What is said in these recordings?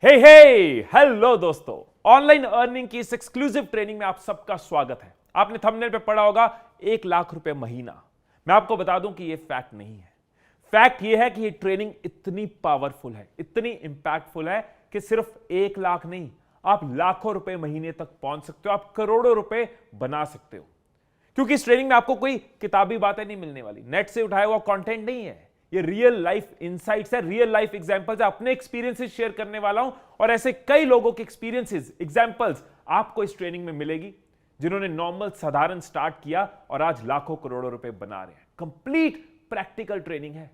Hello दोस्तों, online earning की इस एक्सक्लूसिव ट्रेनिंग में आप सबका स्वागत है। आपने थंबनेल पे पढ़ा होगा 1 लाख रुपए महीना। मैं आपको बता दूं कि ये फैक्ट नहीं है। फैक्ट ये है कि ये ट्रेनिंग इतनी पावरफुल है, इतनी इंपैक्टफुल है कि सिर्फ 1 लाख नहीं, आप लाखों रुपए महीने तक पहुंच सकते हो, आप करोड़ों रुपए बना सकते हो। क्योंकि इस ट्रेनिंग में आपको कोई किताबी बातें नहीं मिलने वाली, नेट से उठाया हुआ कंटेंट नहीं है। ये रियल लाइफ इनसाइट्स है, रियल लाइफ एग्जांपल्स है। अपने एक्सपीरियंसेस शेयर करने वाला हूं और ऐसे कई लोगों के एक्सपीरियंसेस, एग्जांपल्स आपको इस ट्रेनिंग में मिलेगी, जिन्होंने नॉर्मल साधारण स्टार्ट किया और आज लाखों करोड़ों रुपए बना रहे हैं। कंप्लीट प्रैक्टिकल ट्रेनिंग है।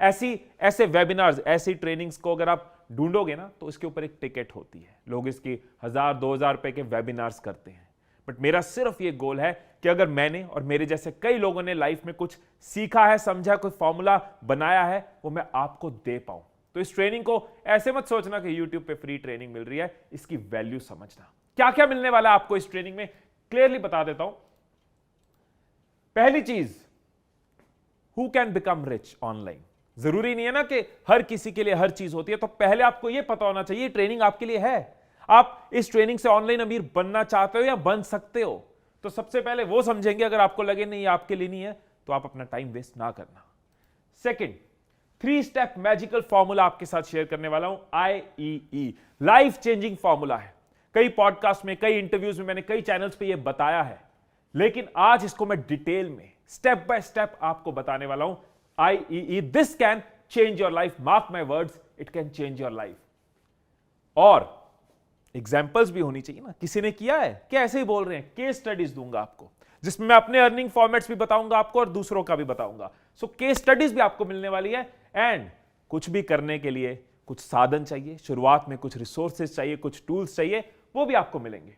ऐसे वेबिनार्स, ऐसी ट्रेनिंग्स को अगर आप ढूंढोगे ना तो इसके ऊपर एक टिकट होती है। लोग इसकी 1000-2000 रुपए के वेबिनार्स करते हैं। बट मेरा सिर्फ ये गोल है कि अगर मैंने और मेरे जैसे कई लोगों ने लाइफ में कुछ सीखा है, समझा, कोई फॉर्मूला बनाया है, वो मैं आपको दे पाऊं। तो इस ट्रेनिंग को ऐसे मत सोचना कि YouTube पे फ्री ट्रेनिंग मिल रही है, इसकी वैल्यू समझना। क्या क्या मिलने वाला है आपको इस ट्रेनिंग में, क्लियरली बता देता हूं। पहली चीज, who can become rich online. जरूरी नहीं है ना कि हर किसी के लिए हर चीज होती है, तो पहले आपको यह पता होना चाहिए ट्रेनिंग आपके लिए है। आप इस ट्रेनिंग से ऑनलाइन अमीर बनना चाहते हो या बन सकते हो, तो सबसे पहले वो समझेंगे। अगर आपको लगे नहीं आपके लिए नहीं है, तो आप अपना टाइम वेस्ट ना करना। सेकंड, 3 स्टेप मैजिकल फॉर्मूला आपके साथ शेयर करने वाला हूं। IEE लाइफ चेंजिंग फॉर्मूला है। कई पॉडकास्ट में, कई इंटरव्यूज में, मैंने कई चैनल्स पे ये बताया है, लेकिन आज इसको मैं डिटेल में स्टेप बाय स्टेप आपको बताने वाला हूं। IEE, this can change your life, mark my words, it can change your life. और एग्जाम्पल्स भी होनी चाहिए ना, किसी ने किया है क्या, ऐसे ही बोल रहे हैं। केस स्टडीज दूंगा आपको, जिसमें मैं अपने अर्निंग फॉर्मेट्स भी बताऊंगा आपको और दूसरों का भी बताऊंगा। सो केस स्टडीज भी आपको मिलने वाली है। एंड कुछ भी करने के लिए कुछ साधन चाहिए, शुरुआत में कुछ रिसोर्सेज चाहिए, कुछ टूल्स चाहिए, वो भी आपको मिलेंगे।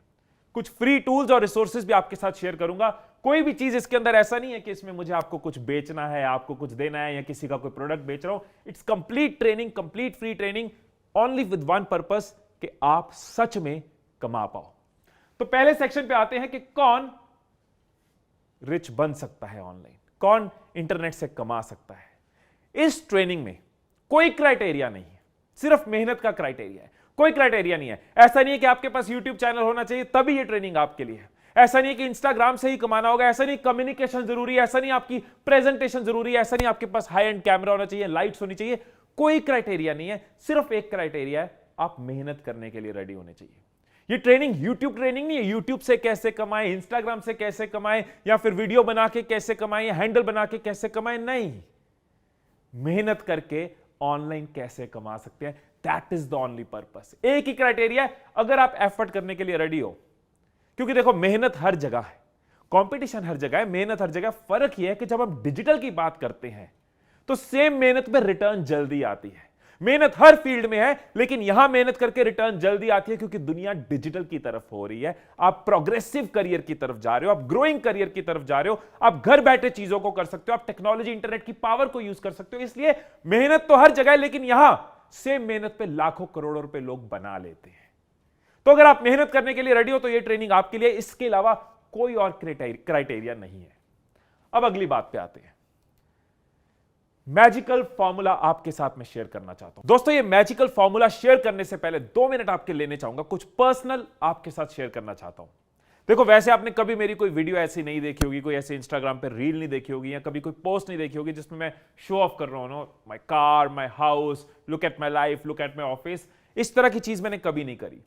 कुछ फ्री टूल्स और रिसोर्सेज भी आपके साथ शेयर करूंगा। कोई भी चीज इसके अंदर ऐसा नहीं है कि इसमें मुझे आपको कुछ बेचना है, आपको कुछ देना है, या किसी का कोई प्रोडक्ट बेच रहा हूं। It's complete training, complete free training, only with one purpose, कि आप सच में कमा पाओ। तो पहले सेक्शन पे आते हैं कि कौन रिच बन सकता है ऑनलाइन, कौन इंटरनेट से कमा सकता है। इस ट्रेनिंग में कोई क्राइटेरिया नहीं है, सिर्फ मेहनत का क्राइटेरिया है। कोई क्राइटेरिया नहीं है। ऐसा नहीं है कि आपके पास YouTube चैनल होना चाहिए तभी ये ट्रेनिंग आपके लिए है। ऐसा नहीं है कि इंस्टाग्राम से ही कमाना होगा। ऐसा नहीं कम्युनिकेशन जरूरी है। ऐसा नहीं आपकी प्रेजेंटेशन जरूरी है। ऐसा नहीं आपके पास हाई एंड कैमरा होना चाहिए, लाइट्स होनी चाहिए। कोई क्राइटेरिया नहीं है। सिर्फ एक क्राइटेरिया है, आप मेहनत करने के लिए रेडी होने चाहिए। ये ट्रेनिंग YouTube ट्रेनिंग नहीं है। YouTube से कैसे कमाएं, Instagram से कैसे कमाएं, या फिर वीडियो बना के कैसे कमाएं, या हैंडल बना के कैसे कमाएं, नहीं। मेहनत करके ऑनलाइन कैसे कमा सकते हैं, that is the only purpose. एक ही क्राइटेरिया है, अगर आप एफर्ट करने के लिए रेडी हो। क्योंकि देखो, मेहनत हर जगह है, कंपटीशन हर जगह है, मेहनत हर जगह। फर्क यह है कि जब हम डिजिटल की बात करते हैं तो सेम मेहनत में रिटर्न जल्दी आती है। मेहनत हर फील्ड में है, लेकिन यहां मेहनत करके रिटर्न जल्दी आती है क्योंकि दुनिया डिजिटल की तरफ हो रही है। आप प्रोग्रेसिव करियर की तरफ जा रहे हो, आप ग्रोइंग करियर की तरफ जा रहे हो। आप घर बैठे चीजों को कर सकते हो, आप टेक्नोलॉजी, इंटरनेट की पावर को यूज कर सकते हो। इसलिए मेहनत तो हर जगह है, लेकिन यहां सेम मेहनत पे लाखों करोड़ों रुपए लोग बना लेते हैं। तो अगर आप मेहनत करने के लिए रेडी हो तो यह ट्रेनिंग आपके लिए। इसके अलावा कोई और क्राइटेरिया नहीं है। अब अगली बात पे आते हैं। मैजिकल फॉर्मूला आपके साथ में शेयर करना चाहता हूं। दोस्तों, ये मैजिकल फॉर्मूला शेयर करने से पहले 2 मिनट आपके लेने चाहूंगा। कुछ पर्सनल आपके साथ शेयर करना चाहता हूं। देखो, वैसे आपने कभी मेरी कोई वीडियो ऐसी नहीं देखी होगी, कोई ऐसे इंस्टाग्राम पे रील नहीं देखी होगी, या कभी कोई पोस्ट नहीं देखी होगी जिसमें मैं शो ऑफ कर रहा हूं, my car, my house, look at my life, look at my office. इस तरह की चीज मैंने कभी नहीं करी।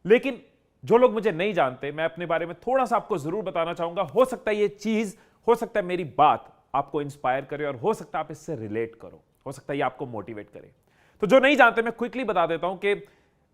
लेकिन जो लोग मुझे नहीं जानते, मैं अपने बारे में थोड़ा सा आपको जरूर बताना चाहूंगा। हो सकता है ये चीज, हो सकता है मेरी बात आपको इंस्पायर करे, और हो सकता है आप इससे रिलेट करो, हो सकता है ये आपको मोटिवेट करे। तो जो नहीं जानते, मैं क्विकली बता देता हूं कि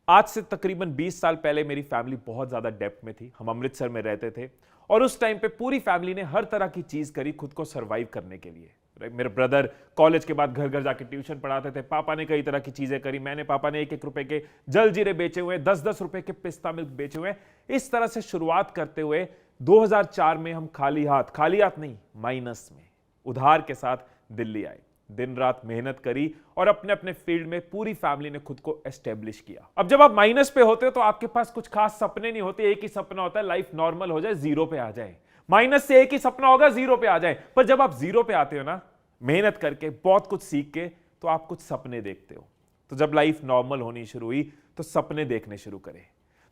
आज से तकरीबन 20 साल पहले मेरी फैमिली बहुत ज्यादा डेप्थ में थी। हम अमृतसर में रहते थे और उस टाइम पे पूरी फैमिली ने हर तरह की चीज करी खुद को सर्वाइव करने के लिए। मेरे ब्रदर कॉलेज के बाद घर घर जाके ट्यूशन पढ़ाते थे। पापा ने कई तरह की चीजें करी। पापा ने 1-1 रुपए के जलजीरे बेचे हुए, 10-10 रुपए के पिस्ता मिल्क बेचे हुए। इस तरह से शुरुआत करते हुए 2004 में हम खाली हाथ नहीं, माइनस में, उधार के साथ दिल्ली आए। दिन रात मेहनत करी और अपने अपने फील्ड में पूरी फैमिली ने खुद को एस्टेब्लिश किया। अब जब आप माइनस पे होते हो तो आपके पास कुछ खास सपने नहीं होते। एक ही सपना होता है, लाइफ नॉर्मल हो जाए, जीरो पे आ जाए। माइनस से एक ही सपना होगा, जीरो पे आ जाए। पर जब आप जीरो पे आते हो ना, मेहनत करके, बहुत कुछ सीख के, तो आप कुछ सपने देखते हो। तो जब लाइफ नॉर्मल होनी शुरू हुई तो सपने देखने शुरू करें।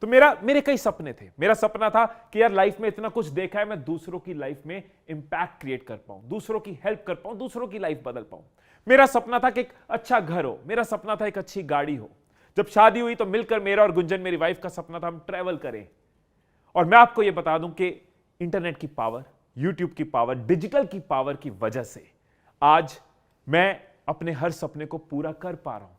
तो मेरे कई सपने थे। मेरा सपना था कि यार लाइफ में इतना कुछ देखा है, मैं दूसरों की लाइफ में इंपैक्ट क्रिएट कर पाऊं, दूसरों की हेल्प कर पाऊं, दूसरों की लाइफ बदल पाऊं। मेरा सपना था कि एक अच्छा घर हो, मेरा सपना था एक अच्छी गाड़ी हो। जब शादी हुई तो मिलकर मेरा और गुंजन मेरी वाइफ का सपना था हम ट्रैवल करें। और मैं आपको यह बता दूं कि इंटरनेट की पावर, यूट्यूब की पावर, डिजिटल की पावर की वजह से आज मैं अपने हर सपने को पूरा कर पा रहा हूं।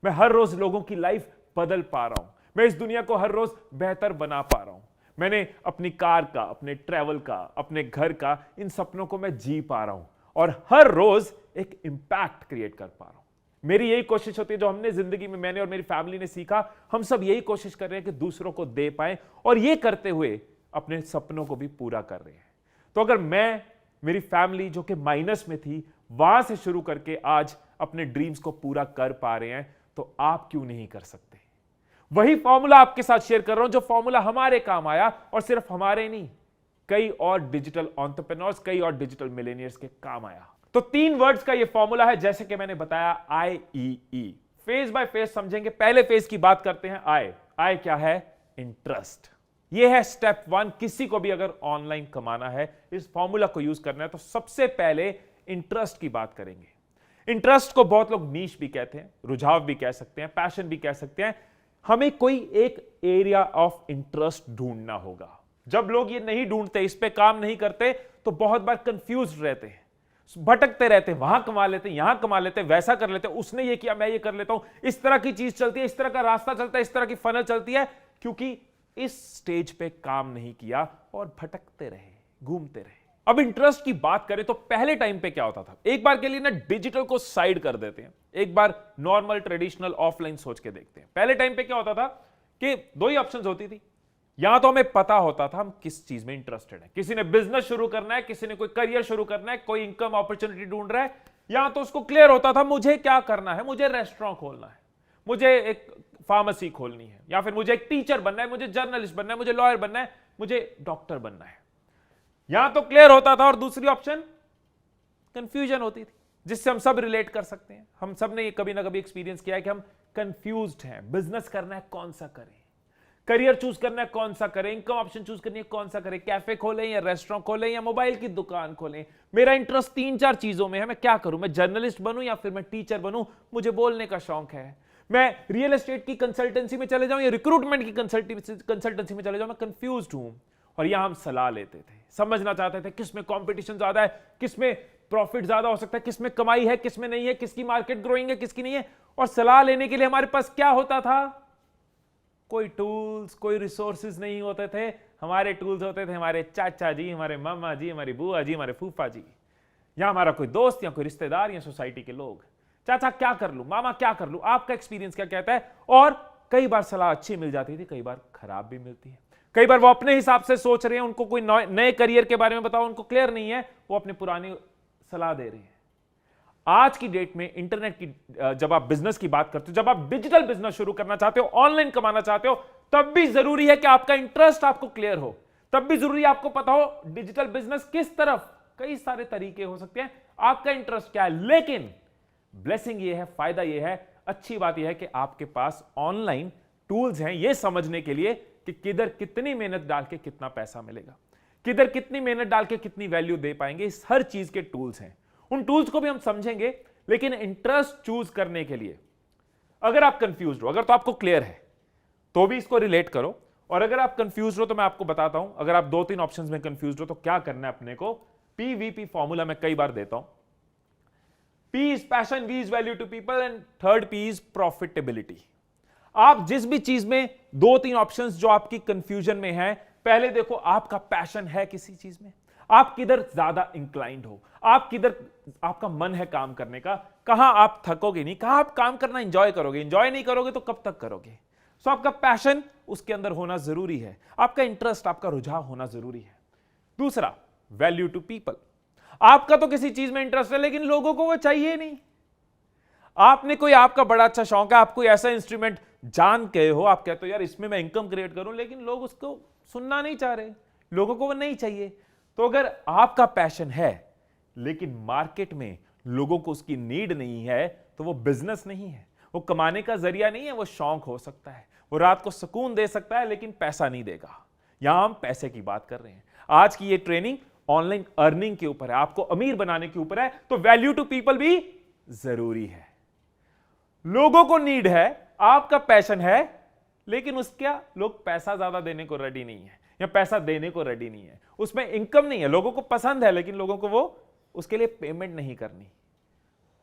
मैं हर रोज लोगों की लाइफ बदल पा रहा हूं। मैं इस दुनिया को हर रोज बेहतर बना पा रहा हूं। मैंने अपनी कार का, अपने ट्रैवल का, अपने घर का, इन सपनों को मैं जी पा रहा हूं और हर रोज एक इंपैक्ट क्रिएट कर पा रहा हूं। मेरी यही कोशिश होती है, जो हमने जिंदगी में, मैंने और मेरी फैमिली ने सीखा, हम सब यही कोशिश कर रहे हैं कि दूसरों को दे पाए और ये करते हुए अपने सपनों को भी पूरा कर रहे हैं। तो अगर मैं, मेरी फैमिली जो कि माइनस में थी, वहां से शुरू करके आज अपने ड्रीम्स को पूरा कर पा रहे हैं, तो आप क्यों नहीं कर सकते? वही फॉर्मूला आपके साथ शेयर कर रहा हूं, जो फॉर्मूला हमारे काम आया और सिर्फ हमारे नहीं, कई और डिजिटल एंटरप्रेन्योर्स, कई और डिजिटल मिलेनियर्स के काम आया। तो 3 वर्ड्स का यह फॉर्मूला है, जैसे कि मैंने बताया, IEE। फेज बाय फेज समझेंगे। पहले फेज की बात करते हैं, आई क्या है? इंटरेस्ट। यह है स्टेप 1। किसी को भी अगर ऑनलाइन कमाना है, इस फॉर्मूला को यूज करना है, तो सबसे पहले इंटरेस्ट की बात करेंगे। इंटरेस्ट को बहुत लोग नीश भी कहते हैं, रुझाव भी कह सकते हैं, पैशन भी कह सकते हैं। हमें कोई एक एरिया ऑफ इंटरेस्ट ढूंढना होगा। जब लोग ये नहीं ढूंढते, इस पे काम नहीं करते, तो बहुत बार कंफ्यूज रहते हैं, भटकते रहते हैं, वहां कमा लेते हैं, यहां कमा लेते हैं, वैसा कर लेते हैं, उसने ये किया मैं ये कर लेता हूं, इस तरह की चीज चलती है, इस तरह का रास्ता चलता है, इस तरह की फनल चलती है, क्योंकि इस स्टेज पे काम नहीं किया और भटकते रहे, घूमते रहे। अब इंटरेस्ट की बात करें तो पहले टाइम पे क्या होता था, एक बार के लिए ना डिजिटल को साइड कर देते हैं, एक बार नॉर्मल ट्रेडिशनल ऑफलाइन सोच के देखते हैं। पहले टाइम पे क्या होता था कि 2 ही ऑप्शंस होती थी। यहां तो हमें पता होता था हम किस चीज में इंटरेस्टेड है। किसी ने बिजनेस शुरू करना है, किसी ने कोई करियर शुरू करना है, कोई इनकम अपॉर्चुनिटी ढूंढ रहा है। यहां तो उसको क्लियर होता था मुझे क्या करना है, मुझे रेस्टोरेंट खोलना है, मुझे एक फार्मेसी खोलनी है, या फिर मुझे एक टीचर बनना है, मुझे जर्नलिस्ट बनना है, मुझे लॉयर बनना है, मुझे डॉक्टर बनना है। यहां तो क्लियर होता था। और दूसरी ऑप्शन कंफ्यूजन होती थी, जिससे हम सब रिलेट कर सकते हैं। हम सब ने ये कभी ना कभी एक्सपीरियंस किया है कि हम कंफ्यूज्ड हैं। बिजनेस करना है, कौन सा करें? करियर चूज करना है, कौन सा करें? इनकम ऑप्शन चूज करनी है, कौन सा करें? कैफे खोलें या रेस्टोरेंट खोलें या मोबाइल की दुकान खोलें? मेरा इंटरेस्ट 3-4 चीजों में है, मैं क्या करूं? मैं जर्नलिस्ट बनूं या फिर मैं टीचर बनूं? मुझे बोलने का शौक है। मैं रियल एस्टेट की कंसल्टेंसी में चले जाऊं या रिक्रूटमेंट की कंसल्टेंसी में चले जाऊं? मैं कंफ्यूज्ड हूं। और यहां हम सलाह लेते थे, समझना चाहते थे किसमें कंपटीशन ज्यादा है, किसमें प्रॉफिट ज्यादा हो सकता है, किसमें कमाई है, किसमें नहीं है, किसकी मार्केट ग्रोइंग है, किसकी नहीं है। और सलाह लेने के लिए हमारे पास क्या होता था? कोई टूल्स, कोई रिसोर्सेज नहीं होते थे। हमारे टूल्स होते थे हमारे चाचा जी, हमारे मामा जी, हमारी बुआ जी, हमारे फूफा जी, या हमारा कोई दोस्त या कोई रिश्तेदार या सोसाइटी के लोग। चाचा क्या कर लूं, मामा क्या कर लूं, आपका एक्सपीरियंस क्या कहता है? और कई बार सलाह अच्छी मिल जाती थी, कई बार खराब भी मिलती है। कई बार वो अपने हिसाब से सोच रहे हैं, उनको कोई नए करियर के बारे में बताओ, उनको क्लियर नहीं है, वो अपनी पुरानी सलाह दे रहे हैं। आज की डेट में इंटरनेट की, जब आप बिजनेस की बात करते हो, जब आप डिजिटल बिजनेस शुरू करना चाहते हो, ऑनलाइन कमाना चाहते हो, तब भी जरूरी है कि आपका इंटरेस्ट आपको क्लियर हो। तब भी जरूरी है आपको पता हो डिजिटल बिजनेस किस तरफ, कई सारे तरीके हो सकते हैं, आपका इंटरेस्ट क्या है। लेकिन ब्लेसिंग ये है, फायदा ये है, अच्छी बात यह है कि आपके पास ऑनलाइन टूल्स हैं ये समझने के लिए कि किधर कितनी मेहनत डाल के कितना पैसा मिलेगा, किधर कितनी मेहनत डाल के कितनी वैल्यू दे पाएंगे। इस हर चीज के टूल्स हैं, उन टूल्स को भी हम समझेंगे। लेकिन इंटरेस्ट चूज करने के लिए अगर आप कंफ्यूज हो, अगर तो आपको क्लियर है तो भी इसको रिलेट करो, और अगर आप कंफ्यूज हो तो मैं आपको बताता हूं, अगर आप 2-3 ऑप्शंस में कंफ्यूज हो तो क्या करना है अपने को। PVP फॉर्मूला मैं कई बार देता हूं। P is passion, V is value to people and third P is profitability। आप जिस भी चीज में 2-3 ऑप्शंस जो आपकी कंफ्यूजन में है, पहले देखो आपका पैशन है किसी चीज में, आप किधर ज्यादा इंक्लाइंड हो, आप किधर आपका मन है काम करने का, कहां आप थकोगे नहीं, कहां आप काम करना एंजॉय करोगे। एंजॉय नहीं करोगे तो कब तक करोगे? सो आपका पैशन उसके अंदर होना जरूरी है, आपका इंटरेस्ट, आपका रुझाव होना जरूरी है। दूसरा, वैल्यू टू पीपल। आपका तो किसी चीज में इंटरेस्ट है लेकिन लोगों को वो चाहिए नहीं। आपने कोई, आपका बड़ा अच्छा शौक है, आप कोई ऐसा इंस्ट्रूमेंट जान गए हो, आप कहते हो यार इसमें मैं इनकम क्रिएट करूं, लेकिन लोग उसको सुनना नहीं चाह रहे, लोगों को वो नहीं चाहिए। तो अगर आपका पैशन है लेकिन मार्केट में लोगों को उसकी नीड नहीं है, तो वो बिजनेस नहीं है, वो कमाने का जरिया नहीं है, वो शौक हो सकता है, वो रात को सुकून दे सकता है, लेकिन पैसा नहीं देगा। यहां हम पैसे की बात कर रहे हैं। आज की ये ट्रेनिंग ऑनलाइन अर्निंग के ऊपर है, आपको अमीर बनाने के ऊपर है, तो वैल्यू टू पीपल भी जरूरी है। लोगों को नीड है, आपका पैशन है, लेकिन उसका लोग पैसा ज्यादा देने को रेडी नहीं है या पैसा देने को रेडी नहीं है, उसमें इनकम नहीं है। लोगों को पसंद है, लेकिन लोगों को वो उसके लिए पेमेंट नहीं करनी।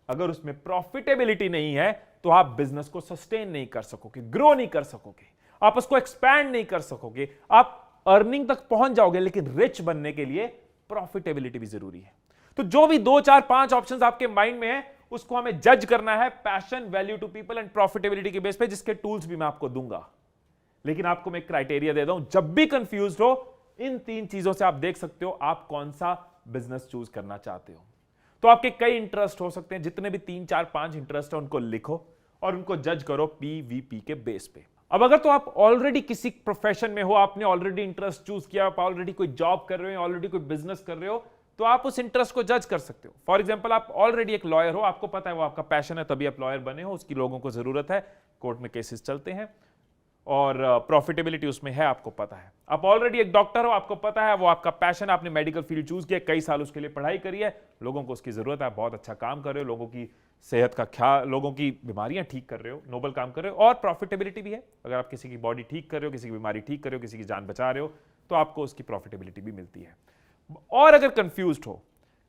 अगर उसमें प्रॉफिटेबिलिटी नहीं है तो आप बिजनेस को सस्टेन नहीं कर सकोगे, ग्रो नहीं कर सकोगे, आप उसको एक्सपैंड नहीं कर सकोगे। आप अर्निंग तक पहुंच जाओगे, लेकिन रिच बनने के लिए प्रॉफिटेबिलिटी भी जरूरी है। तो जो भी 2 4 5 ऑप्शंस आपके माइंड में है, उसको हमें जज करना है passion, value to people and profitability के बेस पे, जिसके टूल्स भी मैं आपको दूंगा। लेकिन आपको मैं क्राइटेरिया दे दूं, जब भी कंफ्यूज हो, इन 3 चीजों से आप देख सकते हो आप कौन सा बिजनेस चूज करना चाहते हो। तो आपके कई इंटरेस्ट हो सकते हैं, जितने भी 3 4 5 इंटरेस्ट है उनको लिखो और उनको जज करो पीवीपी के बेस पे। अब अगर तो आप ऑलरेडी किसी प्रोफेशन में हो, आपने ऑलरेडी इंटरेस्ट चूज किया, आप ऑलरेडी कोई जॉब कर रहे हो, ऑलरेडी कोई बिजनेस कर रहे हो, तो आप उस इंटरेस्ट को जज कर सकते हो। फॉर एग्जांपल, आप ऑलरेडी एक लॉयर हो, आपको पता है वो आपका पैशन है, तभी आप लॉयर बने हो, उसकी लोगों को जरूरत है, कोर्ट में केसेस चलते हैं और प्रॉफिटेबिलिटी उसमें है, आपको पता है। आप ऑलरेडी एक डॉक्टर हो, आपको पता है वो आपका पैशन है, आपने मेडिकल फील्ड चूज किया, कई साल उसके लिए पढ़ाई करी है, लोगों को उसकी जरूरत है, आप बहुत अच्छा काम कर रहे हो, लोगों की सेहत का ख्याल, लोगों की बीमारियां ठीक कर रहे हो, नोबल काम कर रहे हो, और प्रॉफिटेबिलिटी भी है। अगर आप किसी की बॉडी ठीक कर रहे हो, किसी की बीमारी ठीक कर रहे हो, किसी की जान बचा रहे हो, तो आपको उसकी प्रॉफिटेबिलिटी भी मिलती है। और अगर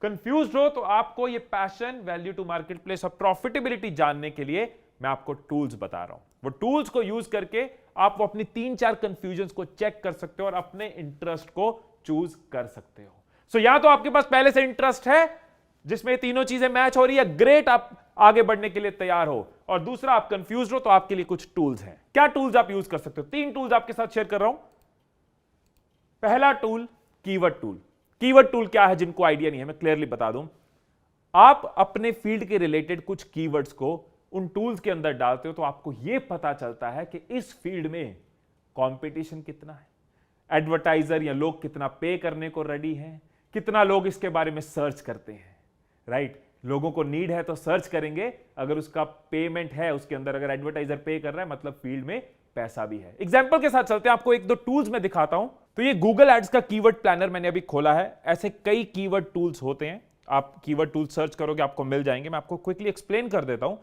कंफ्यूज्ड हो तो आपको ये passion, value to market place और प्रॉफिटेबिलिटी जानने के लिए मैं आपको टूल्स बता रहा हूं। वो टूल्स को यूज करके आप वो अपनी 3 4 कंफ्यूजन्स को चेक कर सकते हो और अपने इंटरेस्ट को चूज कर सकते हो। सो या तो आपके पास पहले से इंटरेस्ट है जिसमें तीनों चीजें मैच हो रही है, ग्रेट, आप आगे बढ़ने के लिए तैयार हो, और दूसरा आप कंफ्यूज हो, तो आपके लिए कुछ टूल्स हैं। क्या टूल्स आप यूज कर सकते हो? 3 टूल्स आपके साथ शेयर कर रहा हूं। पहला tool, keyword tool. Keyword tool क्या है? जिनको आइडिया नहीं है, मैं क्लियरली बता दूं। आप अपने फील्ड के रिलेटेड कुछ कीवर्ड्स को उन टूल्स के अंदर डालते हो, तो आपको यह पता चलता है कि इस फील्ड में कंपटीशन कितना है, एडवर्टाइजर या लोग कितना पे करने को रेडी हैं, कितना लोग इसके बारे में सर्च करते हैं। राइट, लोगों को नीड है तो सर्च करेंगे, अगर उसका पेमेंट है उसके अंदर, अगर एडवर्टाइजर पे कर रहा है, मतलब फील्ड में पैसा भी है। एग्जांपल के साथ चलते हैं, आपको 1 2 टूल्स मैं दिखाता हूं। तो ये गूगल एड्स का कीवर्ड प्लानर मैंने अभी खोला है। ऐसे कई कीवर्ड टूल्स होते हैं, आप कीवर्ड टूल सर्च करोगे आपको मिल जाएंगे। मैं आपको क्विकली एक्सप्लेन कर देता हूं।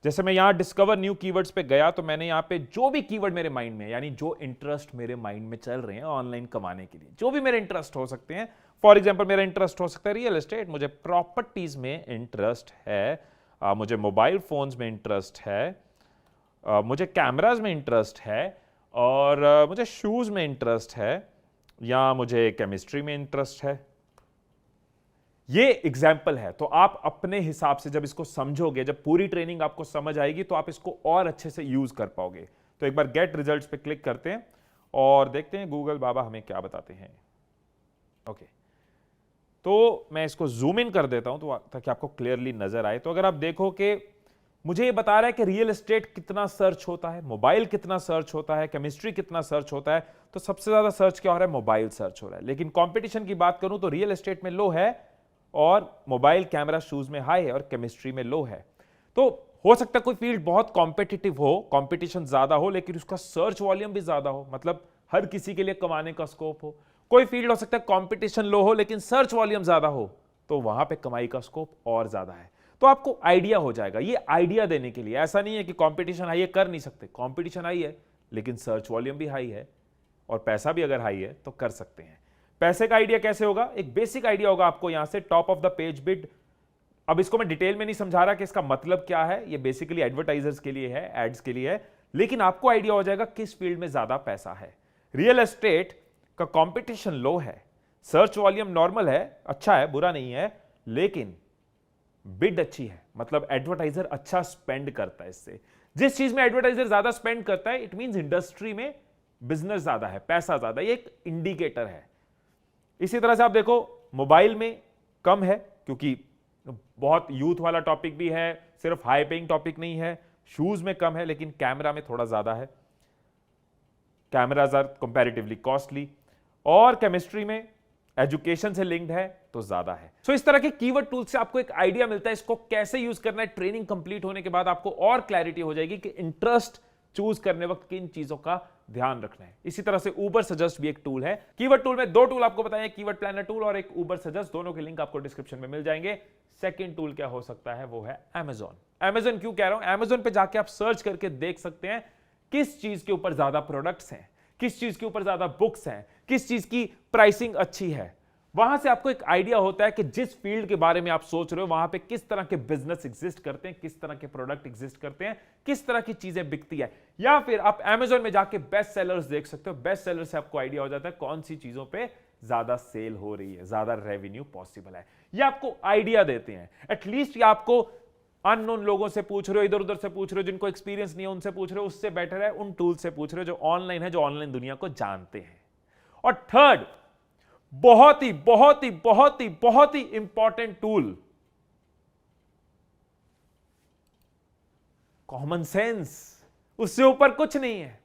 जैसे मैं यहां डिस्कवर न्यू कीवर्ड्स पे गया, तो मैंने यहां पे जो भी कीवर्ड मेरे माइंड में, यानी जो इंटरेस्ट मेरे माइंड में चल रहे हैं ऑनलाइन कमाने के लिए, जो भी मेरे इंटरेस्ट हो सकते हैं। फॉर एग्जांपल, मेरा इंटरेस्ट हो सकता है रियल एस्टेट, मुझे प्रॉपर्टीज में इंटरेस्ट है, मुझे मोबाइल फोन्स में इंटरेस्ट है, मुझे कैमराज में इंटरेस्ट है, और मुझे शूज में इंटरेस्ट है, या मुझे केमिस्ट्री में इंटरेस्ट है। ये एग्जाम्पल है। तो आप अपने हिसाब से जब इसको समझोगे, जब पूरी ट्रेनिंग आपको समझ आएगी, तो आप इसको और अच्छे से यूज कर पाओगे। तो एक बार गेट रिजल्ट्स पे क्लिक करते हैं और देखते हैं गूगल बाबा हमें क्या बताते हैं। ओके, तो मैं इसको जूम इन कर देता हूं तो ताकि आपको क्लियरली नजर आए। तो अगर आप देखो कि मुझे ये बता रहा है कि रियल एस्टेट कितना सर्च होता है, मोबाइल कितना सर्च होता है, केमिस्ट्री कितना सर्च होता है, तो सबसे ज्यादा सर्च क्या हो रहा है? मोबाइल सर्च हो रहा है। लेकिन कंपटीशन की बात करूं तो रियल एस्टेट में लो है, और मोबाइल, कैमरा, शूज में हाई है, और केमिस्ट्री में लो है। तो हो सकता है कोई फील्ड बहुत कॉम्पिटिटिव हो, कंपटीशन ज्यादा हो, लेकिन उसका सर्च वॉल्यूम भी ज्यादा हो, मतलब हर किसी के लिए कमाने का स्कोप हो। कोई फील्ड हो सकता है कंपटीशन लो हो, लेकिन सर्च वॉल्यूम ज्यादा हो, तो वहां पे कमाई का स्कोप और ज्यादा है। तो आपको आइडिया हो जाएगा। ये आइडिया देने के लिए, ऐसा नहीं है कि कंपटीशन हाई है कर नहीं सकते, कंपटीशन हाई है लेकिन सर्च वॉल्यूम भी हाई है, और पैसा भी अगर हाई है तो कर सकते हैं। पैसे का आइडिया कैसे होगा? एक बेसिक आइडिया होगा आपको यहां से, top of the page bid. अब इसको मैं डिटेल में नहीं समझा रहा कि इसका मतलब क्या है, ये बेसिकली एडवर्टाइजर्स के लिए है, एड्स के लिए है, लेकिन आपको आइडिया हो जाएगा किस फील्ड में ज्यादा पैसा है। रियल एस्टेट का कंपटीशन लो है, सर्च वॉल्यूम नॉर्मल है, अच्छा है, बुरा नहीं है, लेकिन बिड अच्छी है, मतलब एडवर्टाइजर अच्छा स्पेंड करता है। इससे जिस चीज में एडवर्टाइजर ज्यादा स्पेंड करता है, इट मींस इंडस्ट्री में बिजनेस ज्यादा है, पैसा ज्यादा, ये एक इंडिकेटर है। इसी तरह से आप देखो, मोबाइल में कम है क्योंकि बहुत यूथ वाला टॉपिक भी है, सिर्फ हाई पेइंग टॉपिक नहीं है। शूज में कम है, लेकिन कैमरा में थोड़ा ज्यादा है, कैमराज आर कंपैरेटिवली कॉस्टली। और केमिस्ट्री में एजुकेशन से लिंक्ड है तो ज्यादा है। सो इस तरह के कीवर्ड टूल से आपको एक आइडिया मिलता है, इसको कैसे यूज करना है। ट्रेनिंग कंप्लीट होने के बाद आपको और क्लैरिटी हो जाएगी कि इंटरेस्ट चूज करने वक्त किन चीजों का ध्यान रखना है। इसी तरह से उबर सजेस्ट भी एक टूल है। कीवर्ड टूल में दो टूल आपको बताएं, कीवर्ड प्लानर टूल और एक उबर सजेस्ट, दोनों के लिंक आपको डिस्क्रिप्शन में मिल जाएंगे। सेकंड टूल क्या हो सकता है, वो है Amazon। Amazon क्यों कह रहा हूं, Amazon पे जाके आप सर्च करके देख सकते हैं किस चीज के ऊपर ज्यादा प्रोडक्ट्स हैं, किस चीज के ऊपर ज्यादा बुक्स हैं, किस चीज की प्राइसिंग अच्छी है। वहां से आपको एक आइडिया होता है कि जिस फील्ड के बारे में आप सोच रहे हो वहां पे किस तरह के बिजनेस एग्जिस्ट करते हैं, किस तरह के प्रोडक्ट एग्जिस्ट करते हैं, किस तरह की चीजें बिकती है। या फिर आप Amazon में जाके बेस्ट सेलर्स देख सकते हो। बेस्ट सेलर से आपको आइडिया हो जाता है कौन सी चीजों पे ज्यादा सेल हो रही है, ज्यादा रेवेन्यू पॉसिबल है। ये आपको आइडिया देते हैं। एटलीस्ट ये आपको अननोन लोगों से पूछ रहे हो, इधर उधर से पूछ रहे हो, जिनको एक्सपीरियंस नहीं है उनसे पूछ रहे हो, उससे बेटर है उन टूल से पूछ रहे हो जो ऑनलाइन है, जो ऑनलाइन दुनिया को जानते हैं। और थर्ड, बहुत ही बहुत ही बहुत ही बहुत ही इंपॉर्टेंट टूल, कॉमन सेंस। उससे ऊपर कुछ नहीं है।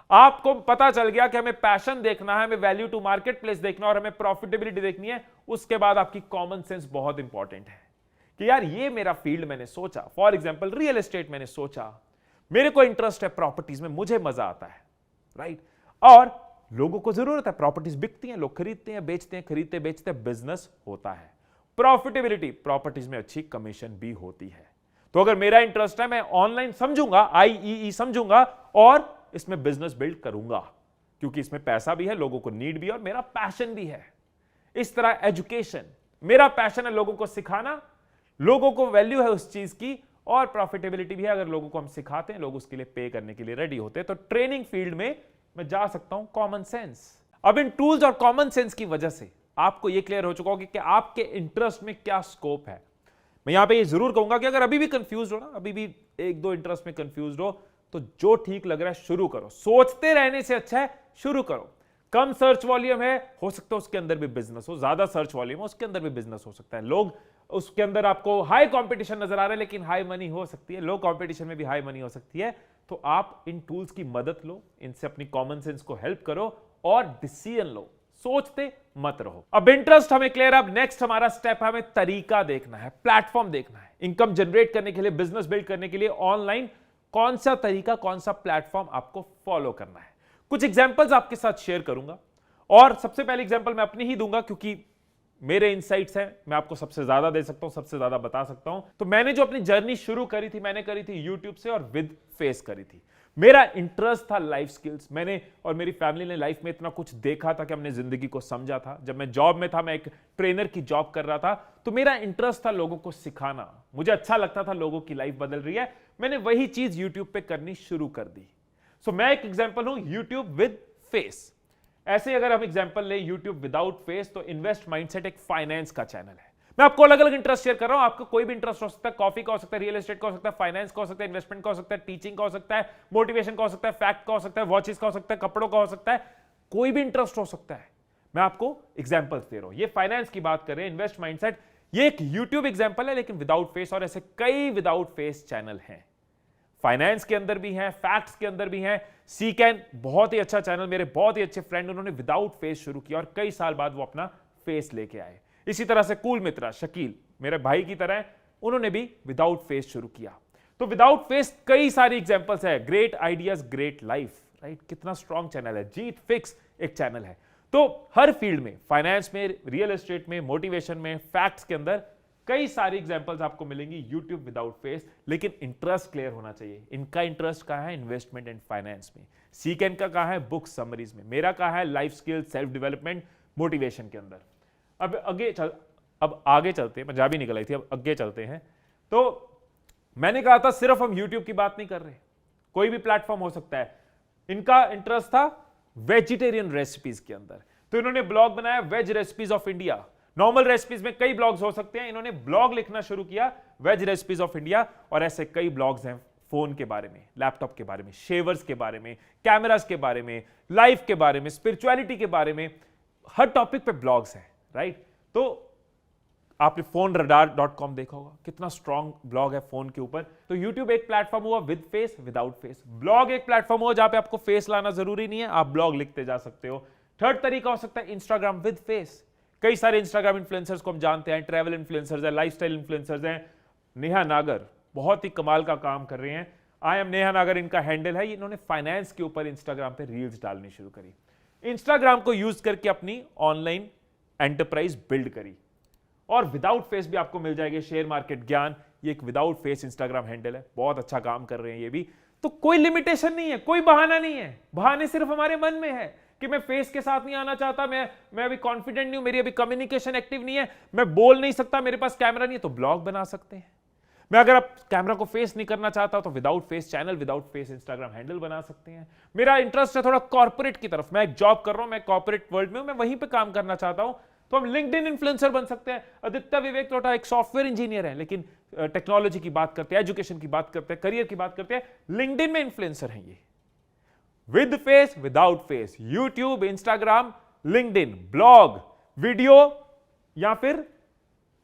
आपको पता चल गया कि हमें पैशन देखना है, हमें वैल्यू टू मार्केट प्लेस देखना और हमें प्रॉफिटेबिलिटी देखनी है। उसके बाद आपकी कॉमन सेंस बहुत इंपॉर्टेंट है कि यार ये मेरा फील्ड मैंने सोचा, फॉर एग्जांपल रियल एस्टेट मैंने सोचा, मेरे को इंटरेस्ट है प्रॉपर्टीज में, मुझे मजा आता है, राइट। और लोगों को जरूरत है, प्रॉपर्टीज बिकती हैं, लोग खरीदते हैं, बेचते हैं, खरीदते बेचते, बिजनेस होता है। प्रॉफिटेबिलिटी, प्रॉपर्टीज में अच्छी कमीशन भी होती है। तो अगर मेरा इंटरेस्ट है, मैं ऑनलाइन समझूंगा, IEE समझूंगा और इसमें बिजनेस बिल्ड करूंगा, क्योंकि इसमें पैसा भी है, लोगों को नीड भी है और मेरा पैशन भी है। इस तरह एजुकेशन, मेरा पैशन है लोगों को सिखाना, लोगों को वैल्यू है उस चीज की, और प्रॉफिटेबिलिटी भी है। अगर लोगों को हम सिखाते हैं, लोग उसके लिए पे करने के लिए रेडी होते हैं। तो ट्रेनिंग फील्ड में मैं जा सकता हूं कॉमन सेंस। अब इन टूल्स और कॉमन सेंस की वजह से आपको यह क्लियर हो चुका होगा कि आपके इंटरेस्ट में क्या स्कोप है। मैं यहां पे ये जरूर कहूंगा कि अगर अभी भी कंफ्यूज हो ना, अभी भी एक दो इंटरेस्ट में कंफ्यूज हो, तो जो ठीक लग रहा है शुरू करो। सोचते रहने से अच्छा है शुरू करो। कम सर्च वॉल्यूम है, हो सकता है उसके अंदर भी बिजनेस हो। ज्यादा सर्च वॉल्यूम है, उसके अंदर भी बिजनेस हो सकता है। लोग उसके अंदर आपको हाई कंपटीशन नजर आ रहा है, लेकिन हाई मनी हो सकती है। लो कंपटीशन में भी हाई मनी हो सकती है। तो आप इन टूल्स की मदद लो, इनसे अपनी कॉमन सेंस को हेल्प करो और डिसीजन लो। सोचते मत रहो। अब इंटरेस्ट हमें क्लियर। अब नेक्स्ट हमारा स्टेप है, हमें तरीका देखना है, प्लेटफॉर्म देखना है। इनकम जनरेट करने के लिए, बिजनेस बिल्ड करने के लिए ऑनलाइन कौन सा तरीका, कौन सा प्लेटफॉर्म आपको फॉलो करना है। कुछ एग्जांपल्स आपके साथ शेयर करूंगा और सबसे पहले एग्जांपल मैं अपनी ही दूंगा, क्योंकि मेरे इनसाइट्स हैं, मैं आपको सबसे ज्यादा दे सकता हूं, सबसे ज्यादा बता सकता हूं। तो मैंने जो अपनी जर्नी शुरू करी थी, मैंने करी थी यूट्यूब से और विद फेस करी थी। मेरा इंटरेस्ट था लाइफ स्किल्स। मैंने और मेरी फैमिली ने लाइफ में इतना कुछ देखा था कि हमने जिंदगी को समझा था। जब मैं जॉब में था, मैं एक ट्रेनर की जॉब कर रहा था, तो मेरा इंटरेस्ट था लोगों को सिखाना। मुझे अच्छा लगता था लोगों की लाइफ बदल रही है, मैंने वही चीज यूट्यूब पे करनी शुरू कर दी। सो मैं एक एग्जांपल हूं यूट्यूब विद फेस। ऐसे अगर हम एग्जांपल ले यूट्यूब विदाउट फेस, तो इन्वेस्ट माइंडसेट एक फाइनेंस का चैनल है। मैं आपको अलग अलग इंटरेस्ट शेयर कर रहा हूं। आपको कोई भी इंटरेस्ट हो सकता है, कॉफी का हो सकता है, रियल एस्टेट का हो सकता है, फाइनेंस का हो सकता है, इन्वेस्टमेंट का हो सकता है, टीचिंग का हो सकता है, मोटिवेशन का हो सकता है, फैक्ट का हो सकता है, वॉचेस का हो सकता है, कपड़ों का हो सकता है, कोई भी इंटरेस्ट हो सकता है। मैं आपको एग्जांपल्स दे रहा हूं। ये फाइनेंस की बात कर रहे हैं, इन्वेस्ट माइंडसेट, ये एक यूट्यूब एग्जांपल है, लेकिन विदाउट फेस। और ऐसे कई विदाउट फेस चैनल हैं, फाइनेंस के अंदर भी हैं, फैक्ट्स के अंदर भी हैं। सीकैन बहुत ही अच्छा चैनल, मेरे बहुत ही अच्छे फ्रेंड, उन्होंने विदाउट फेस शुरू किया और कई साल बाद वो अपना फेस लेके आए। इसी तरह से कूल मित्रा, शकील मेरे भाई की तरह, उन्होंने भी विदाउट फेस शुरू किया। तो विदाउट फेस कई सारी एग्जांपल्स है। Great ideas great life, right, कितना स्ट्रॉन्ग चैनल है। जीत फिक्स एक चैनल है। तो हर फील्ड में, फाइनेंस में, रियल एस्टेट में, मोटिवेशन में, फैक्ट्स के अंदर कई सारी एग्जांपल्स आपको मिलेंगी यूट्यूब विदाउट फेस। लेकिन इंटरेस्ट क्लियर होना चाहिए। इनका इंटरेस्ट कहां है? इन्वेस्टमेंट एंड फाइनेंस में। सीकैन का कहां है? बुक समरीज में। मेरा कहां है? Life skill, self development, motivation के अंदर। अब आगे चलते हैं, पंजाबी निकल आई थी, अब आगे चलते हैं। तो मैंने कहा था सिर्फ हम यूट्यूब की बात नहीं कर रहे, कोई भी प्लेटफॉर्म हो सकता है। इनका इंटरेस्ट था वेजिटेरियन रेसिपीज के अंदर, तो इन्होंने ब्लॉग बनाया veg recipes of India. Normal recipes में कई ब्लॉग्स हो सकते हैं, इन्होंने ब्लॉग लिखना शुरू किया वेज रेसिपीज ऑफ इंडिया। और ऐसे कई ब्लॉग्स हैं फोन के बारे में, लैपटॉप के बारे में, शेवर्स के बारे में, कैमरास के बारे में, लाइफ के बारे में, स्पिरिचुअलिटी के बारे में, हर टॉपिक पे ब्लॉग्स हैं, राइट। तो आपने फोनरडार.com देखा होगा, कितना स्ट्रॉन्ग ब्लॉग है फोन के ऊपर। तो YouTube एक प्लेटफॉर्म हुआ with face, without face. Blog एक प्लेटफॉर्म हुआ जहां पे आपको फेस लाना जरूरी नहीं है, आप ब्लॉग लिखते जा सकते हो। थर्ड तरीका हो सकता है इंस्टाग्राम विद फेस। कई सारे इंस्टाग्राम इन्फ्लुएंसर्स को हम जानते हैं, ट्रैवल इन्फ्लुएंसर्स हैं, लाइफस्टाइल इन्फ्लुएंसर्स हैं। नेहा नागर बहुत ही कमाल का काम कर रहे हैं। आई एम नेहा नागर इनका हैंडल है। इन्होंने फाइनेंस के ऊपर इंस्टाग्राम पे रील्स डालनी शुरू करी, इंस्टाग्राम को यूज करके अपनी ऑनलाइन एंटरप्राइज बिल्ड करी, और विदाउट फेस भी आपको मिल जाएगी। शेयर मार्केट ज्ञान, ये एक विदाउट फेस इंस्टाग्राम हैंडल है, बहुत अच्छा काम कर रहे हैं ये भी। तो कोई लिमिटेशन नहीं है, कोई बहाना नहीं है। बहाने सिर्फ हमारे मन में है कि मैं फेस के साथ नहीं आना चाहता, मैं अभी कॉन्फिडेंट नहीं हूं, मेरी अभी कम्युनिकेशन एक्टिव नहीं है, मैं बोल नहीं सकता, मेरे पास कैमरा नहीं है, तो ब्लॉग बना सकते हैं। मैं अगर आप कैमरा को फेस नहीं करना चाहता तो without face channel, without face Instagram handle बना सकते हैं। मेरा इंटरेस्ट है थोड़ा कॉर्पोरेट की तरफ, मैं एक जॉब कर रहा हूं, मैं कॉर्पोरेट वर्ल्ड में हूं, मैं वहीं पे काम करना चाहता हूं, तो हम लिंक्डइन इन्फ्लुएंसर बन सकते हैं। आदित्य विवेक टोटा एक सॉफ्टवेयर इंजीनियर है, लेकिन टेक्नोलॉजी की बात करते हैं, एजुकेशन की बात करते हैं, करियर की बात करते हैं, लिंक्डइन में इन्फ्लुएंसर हैं ये। With face, without face, YouTube, Instagram, LinkedIn, blog, video या फिर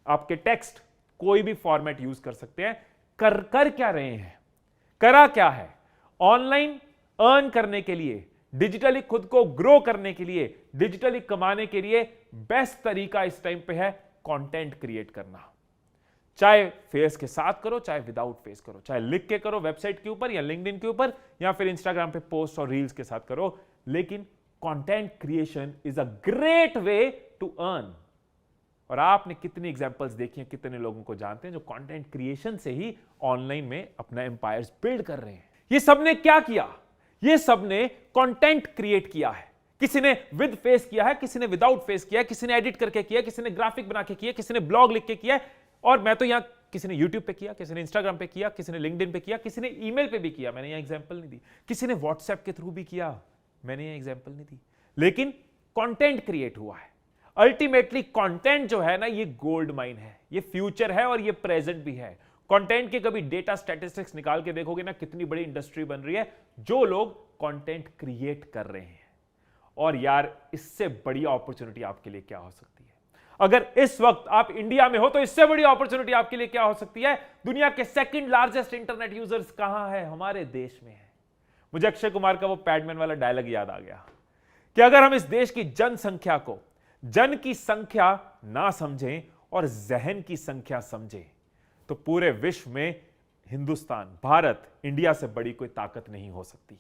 आपके टेक्स्ट, कोई भी फॉर्मेट यूज कर सकते हैं। कर क्या रहे हैं, करा क्या है, ऑनलाइन अर्न करने के लिए, डिजिटली खुद को ग्रो करने के लिए, डिजिटली कमाने के लिए बेस्ट तरीका इस टाइम पे है कंटेंट क्रिएट करना। चाहे फेस के साथ करो, चाहे विदाउट फेस करो, चाहे लिख के करो वेबसाइट के ऊपर या लिंक्डइन के ऊपर, या फिर इंस्टाग्राम पे पोस्ट और रील्स के साथ करो, लेकिन content creation is a great way to earn. और आपने कितनी एग्जांपल्स देखी हैं, कितने लोगों को जानते हैं जो कंटेंट क्रिएशन से ही ऑनलाइन में अपना एम्पायर्स बिल्ड कर रहे हैं। ये सबने क्या किया? ये सबने कंटेंट क्रिएट किया है। किसी ने विद फेस किया है, किसी ने विदाउट फेस किया है, किसी ने एडिट करके किया, किसी ने ग्राफिक बना के किया, किसी ने ब्लॉग लिख के किया, और मैं तो यहां किसी ने यूट्यूब पे किया, किसी ने इंस्टाग्राम पे किया, किसी ने लिंक्डइन पे किया, किसी ने ईमेल पे भी किया, मैंने यहां एग्जांपल नहीं दी, किसी ने व्हाट्सएप के थ्रू भी किया, मैंने यहां एग्जांपल नहीं दी, लेकिन कंटेंट क्रिएट हुआ है। अल्टीमेटली कंटेंट जो है ना, ये गोल्ड माइन है, ये फ्यूचर है और ये प्रेजेंट भी है। कंटेंट के कभी डेटा स्टैटिस्टिक्स निकाल के देखोगे ना, कितनी बड़ी इंडस्ट्री बन रही है जो लोग कंटेंट क्रिएट कर रहे हैं। और यार, इससे बड़ी अपॉर्चुनिटी आपके लिए क्या हो सकती है? अगर इस वक्त आप इंडिया में हो तो इससे बड़ी अपॉर्चुनिटी आपके लिए क्या हो सकती है? दुनिया के सेकंड लार्जेस्ट इंटरनेट यूजर्स कहां है? हमारे देश में है। मुझे अक्षय कुमार का वो पैडमैन वाला डायलॉग याद आ गया कि अगर हम इस देश की जनसंख्या को जन की संख्या ना समझें और जहन की संख्या समझें, तो पूरे विश्व में हिंदुस्तान, भारत, इंडिया से बड़ी कोई ताकत नहीं हो सकती।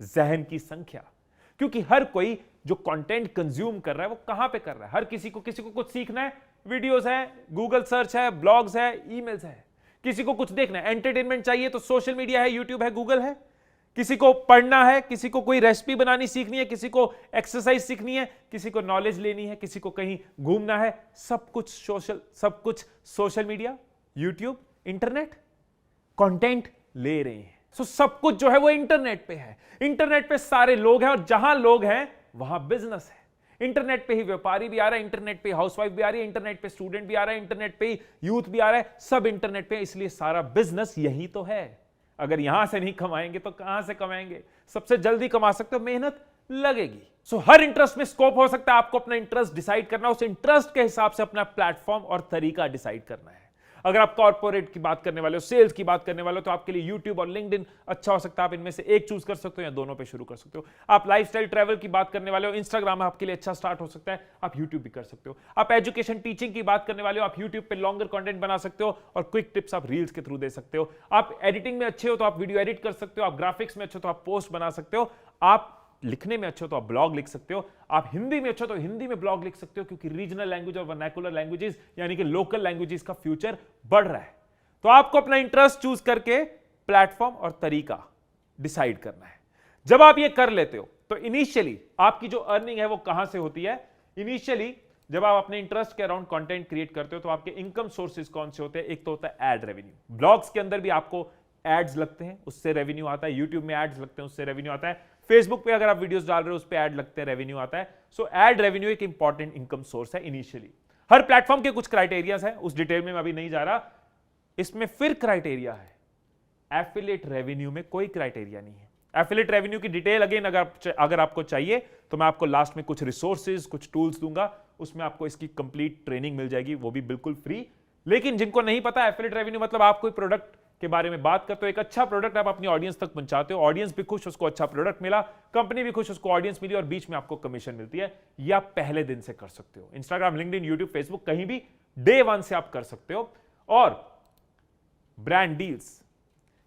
जहन की संख्या, क्योंकि हर कोई जो कंटेंट कंज्यूम कर रहा है वो कहां पे कर रहा है? हर किसी को कुछ सीखना है, वीडियोस है, गूगल सर्च है, ब्लॉग्स है, ईमेल्स है। किसी को कुछ देखना है, एंटरटेनमेंट चाहिए तो सोशल मीडिया है, यूट्यूब है, गूगल है। किसी को पढ़ना है, किसी को कोई रेसिपी बनानी सीखनी है, किसी को एक्सरसाइज सीखनी है, किसी को नॉलेज लेनी है, किसी को कहीं घूमना है, सब कुछ social media, YouTube, internet, content ले रहे हैं। सो सब कुछ जो है वो इंटरनेट पे है। इंटरनेट पे सारे लोग हैं और जहां लोग हैं वहां बिजनेस है। इंटरनेट पे ही व्यापारी भी आ रहा है, इंटरनेट पे हाउसवाइफ भी आ रही है, इंटरनेट पे स्टूडेंट भी आ रहा है, इंटरनेट पे ही यूथ भी आ रहा है, सब इंटरनेट पे। इसलिए सारा बिजनेस यही तो है। अगर यहां से नहीं कमाएंगे तो कहां से कमाएंगे? सबसे जल्दी कमा सकते हो, मेहनत लगेगी। सो हर इंटरेस्ट में स्कोप हो सकता है। आपको अपना इंटरेस्ट डिसाइड करना, उस इंटरेस्ट के हिसाब से अपना प्लेटफॉर्म और तरीका डिसाइड करना है। अगर आप कॉर्पोरेट की बात करने वाले हो, सेल्स की बात करने वाले हो, तो आपके लिए यूट्यूब और लिंक्डइन अच्छा हो सकता है। आप इनमें से एक चूज कर सकते हो या दोनों पे शुरू कर सकते हो। आप लाइफस्टाइल ट्रैवल की बात करने वाले हो, इंस्टाग्राम आपके लिए अच्छा स्टार्ट हो सकता है, आप यूट्यूब भी कर सकते हो। आप एजुकेशन टीचिंग की बात करने वाले हो, आप यूट्यूब पे लॉन्गर कंटेंट बना सकते हो और क्विक टिप्स आप रील्स के थ्रू दे सकते हो। आप एडिटिंग में अच्छे हो तो आप वीडियो एडिट कर सकते हो। आप ग्राफिक्स में अच्छे हो तो आप पोस्ट बना सकते हो। आप लिखने में अच्छे हो तो आप ब्लॉग लिख सकते हो। आप हिंदी में अच्छे हो तो हिंदी में ब्लॉग लिख सकते हो, क्योंकि रीजनल लैंग्वेज और वर्नाकुलर लैंग्वेजेस यानी कि लोकल लैंग्वेजेस का फ्यूचर बढ़ रहा है। तो आपको अपना इंटरेस्ट चूज करके प्लेटफॉर्म और तरीका डिसाइड करना है। जब आप ये कर लेते हो तो इनिशियली आपकी जो अर्निंग है वो कहां से होती है? इनिशियली जब आप अपने इंटरेस्ट के अराउंड कंटेंट क्रिएट करते हो तो आपके इनकम सोर्सेज कौन से होते हैं? एक तो होता है एड रेवेन्यू। ब्लॉग्स के अंदर भी आपको एड्स लगते हैं, उससे रेवेन्यू आता है। यूट्यूब में एड्स लगते हैं, उससे रेवेन्यू आता है। फेसबुक पे अगर आप वीडियोस डाल रहे हो उस पे ऐड लगते हैं, रेवेन्यू आता है। सो एड रेवेन्यू एक इंपॉर्टेंट इनकम सोर्स है इनिशियली। हर प्लेटफॉर्म के कुछ क्राइटेरियाज हैं, उस डिटेल में मैं अभी नहीं जा रहा। इसमें फिर क्राइटेरिया है। एफिलिएट रेवेन्यू में कोई क्राइटेरिया नहीं है। एफिलिएट रेवेन्यू की डिटेल अगेन अगर आपको चाहिए तो मैं आपको लास्ट में कुछ रिसोर्सेज, कुछ टूल्स दूंगा, उसमें आपको इसकी कंप्लीट ट्रेनिंग मिल जाएगी, वो भी बिल्कुल फ्री। लेकिन जिनको नहीं पता एफिलिएट रेवेन्यू मतलब आप कोई प्रोडक्ट के बारे में बात करते हो, एक अच्छा प्रोडक्ट आप अपनी ऑडियंस तक पहुंचाते हो, ऑडियंस भी खुश, उसको अच्छा प्रोडक्ट मिला, कंपनी भी खुश, उसको ऑडियंस मिली और बीच में आपको कमीशन मिलती है, ये आप पहले दिन से कर सकते हो। इंस्टाग्राम, लिंक्डइन, यूट्यूब, फेसबुक, कहीं भी डे 1 से आप कर सकते हो। और ब्रांड डील्स,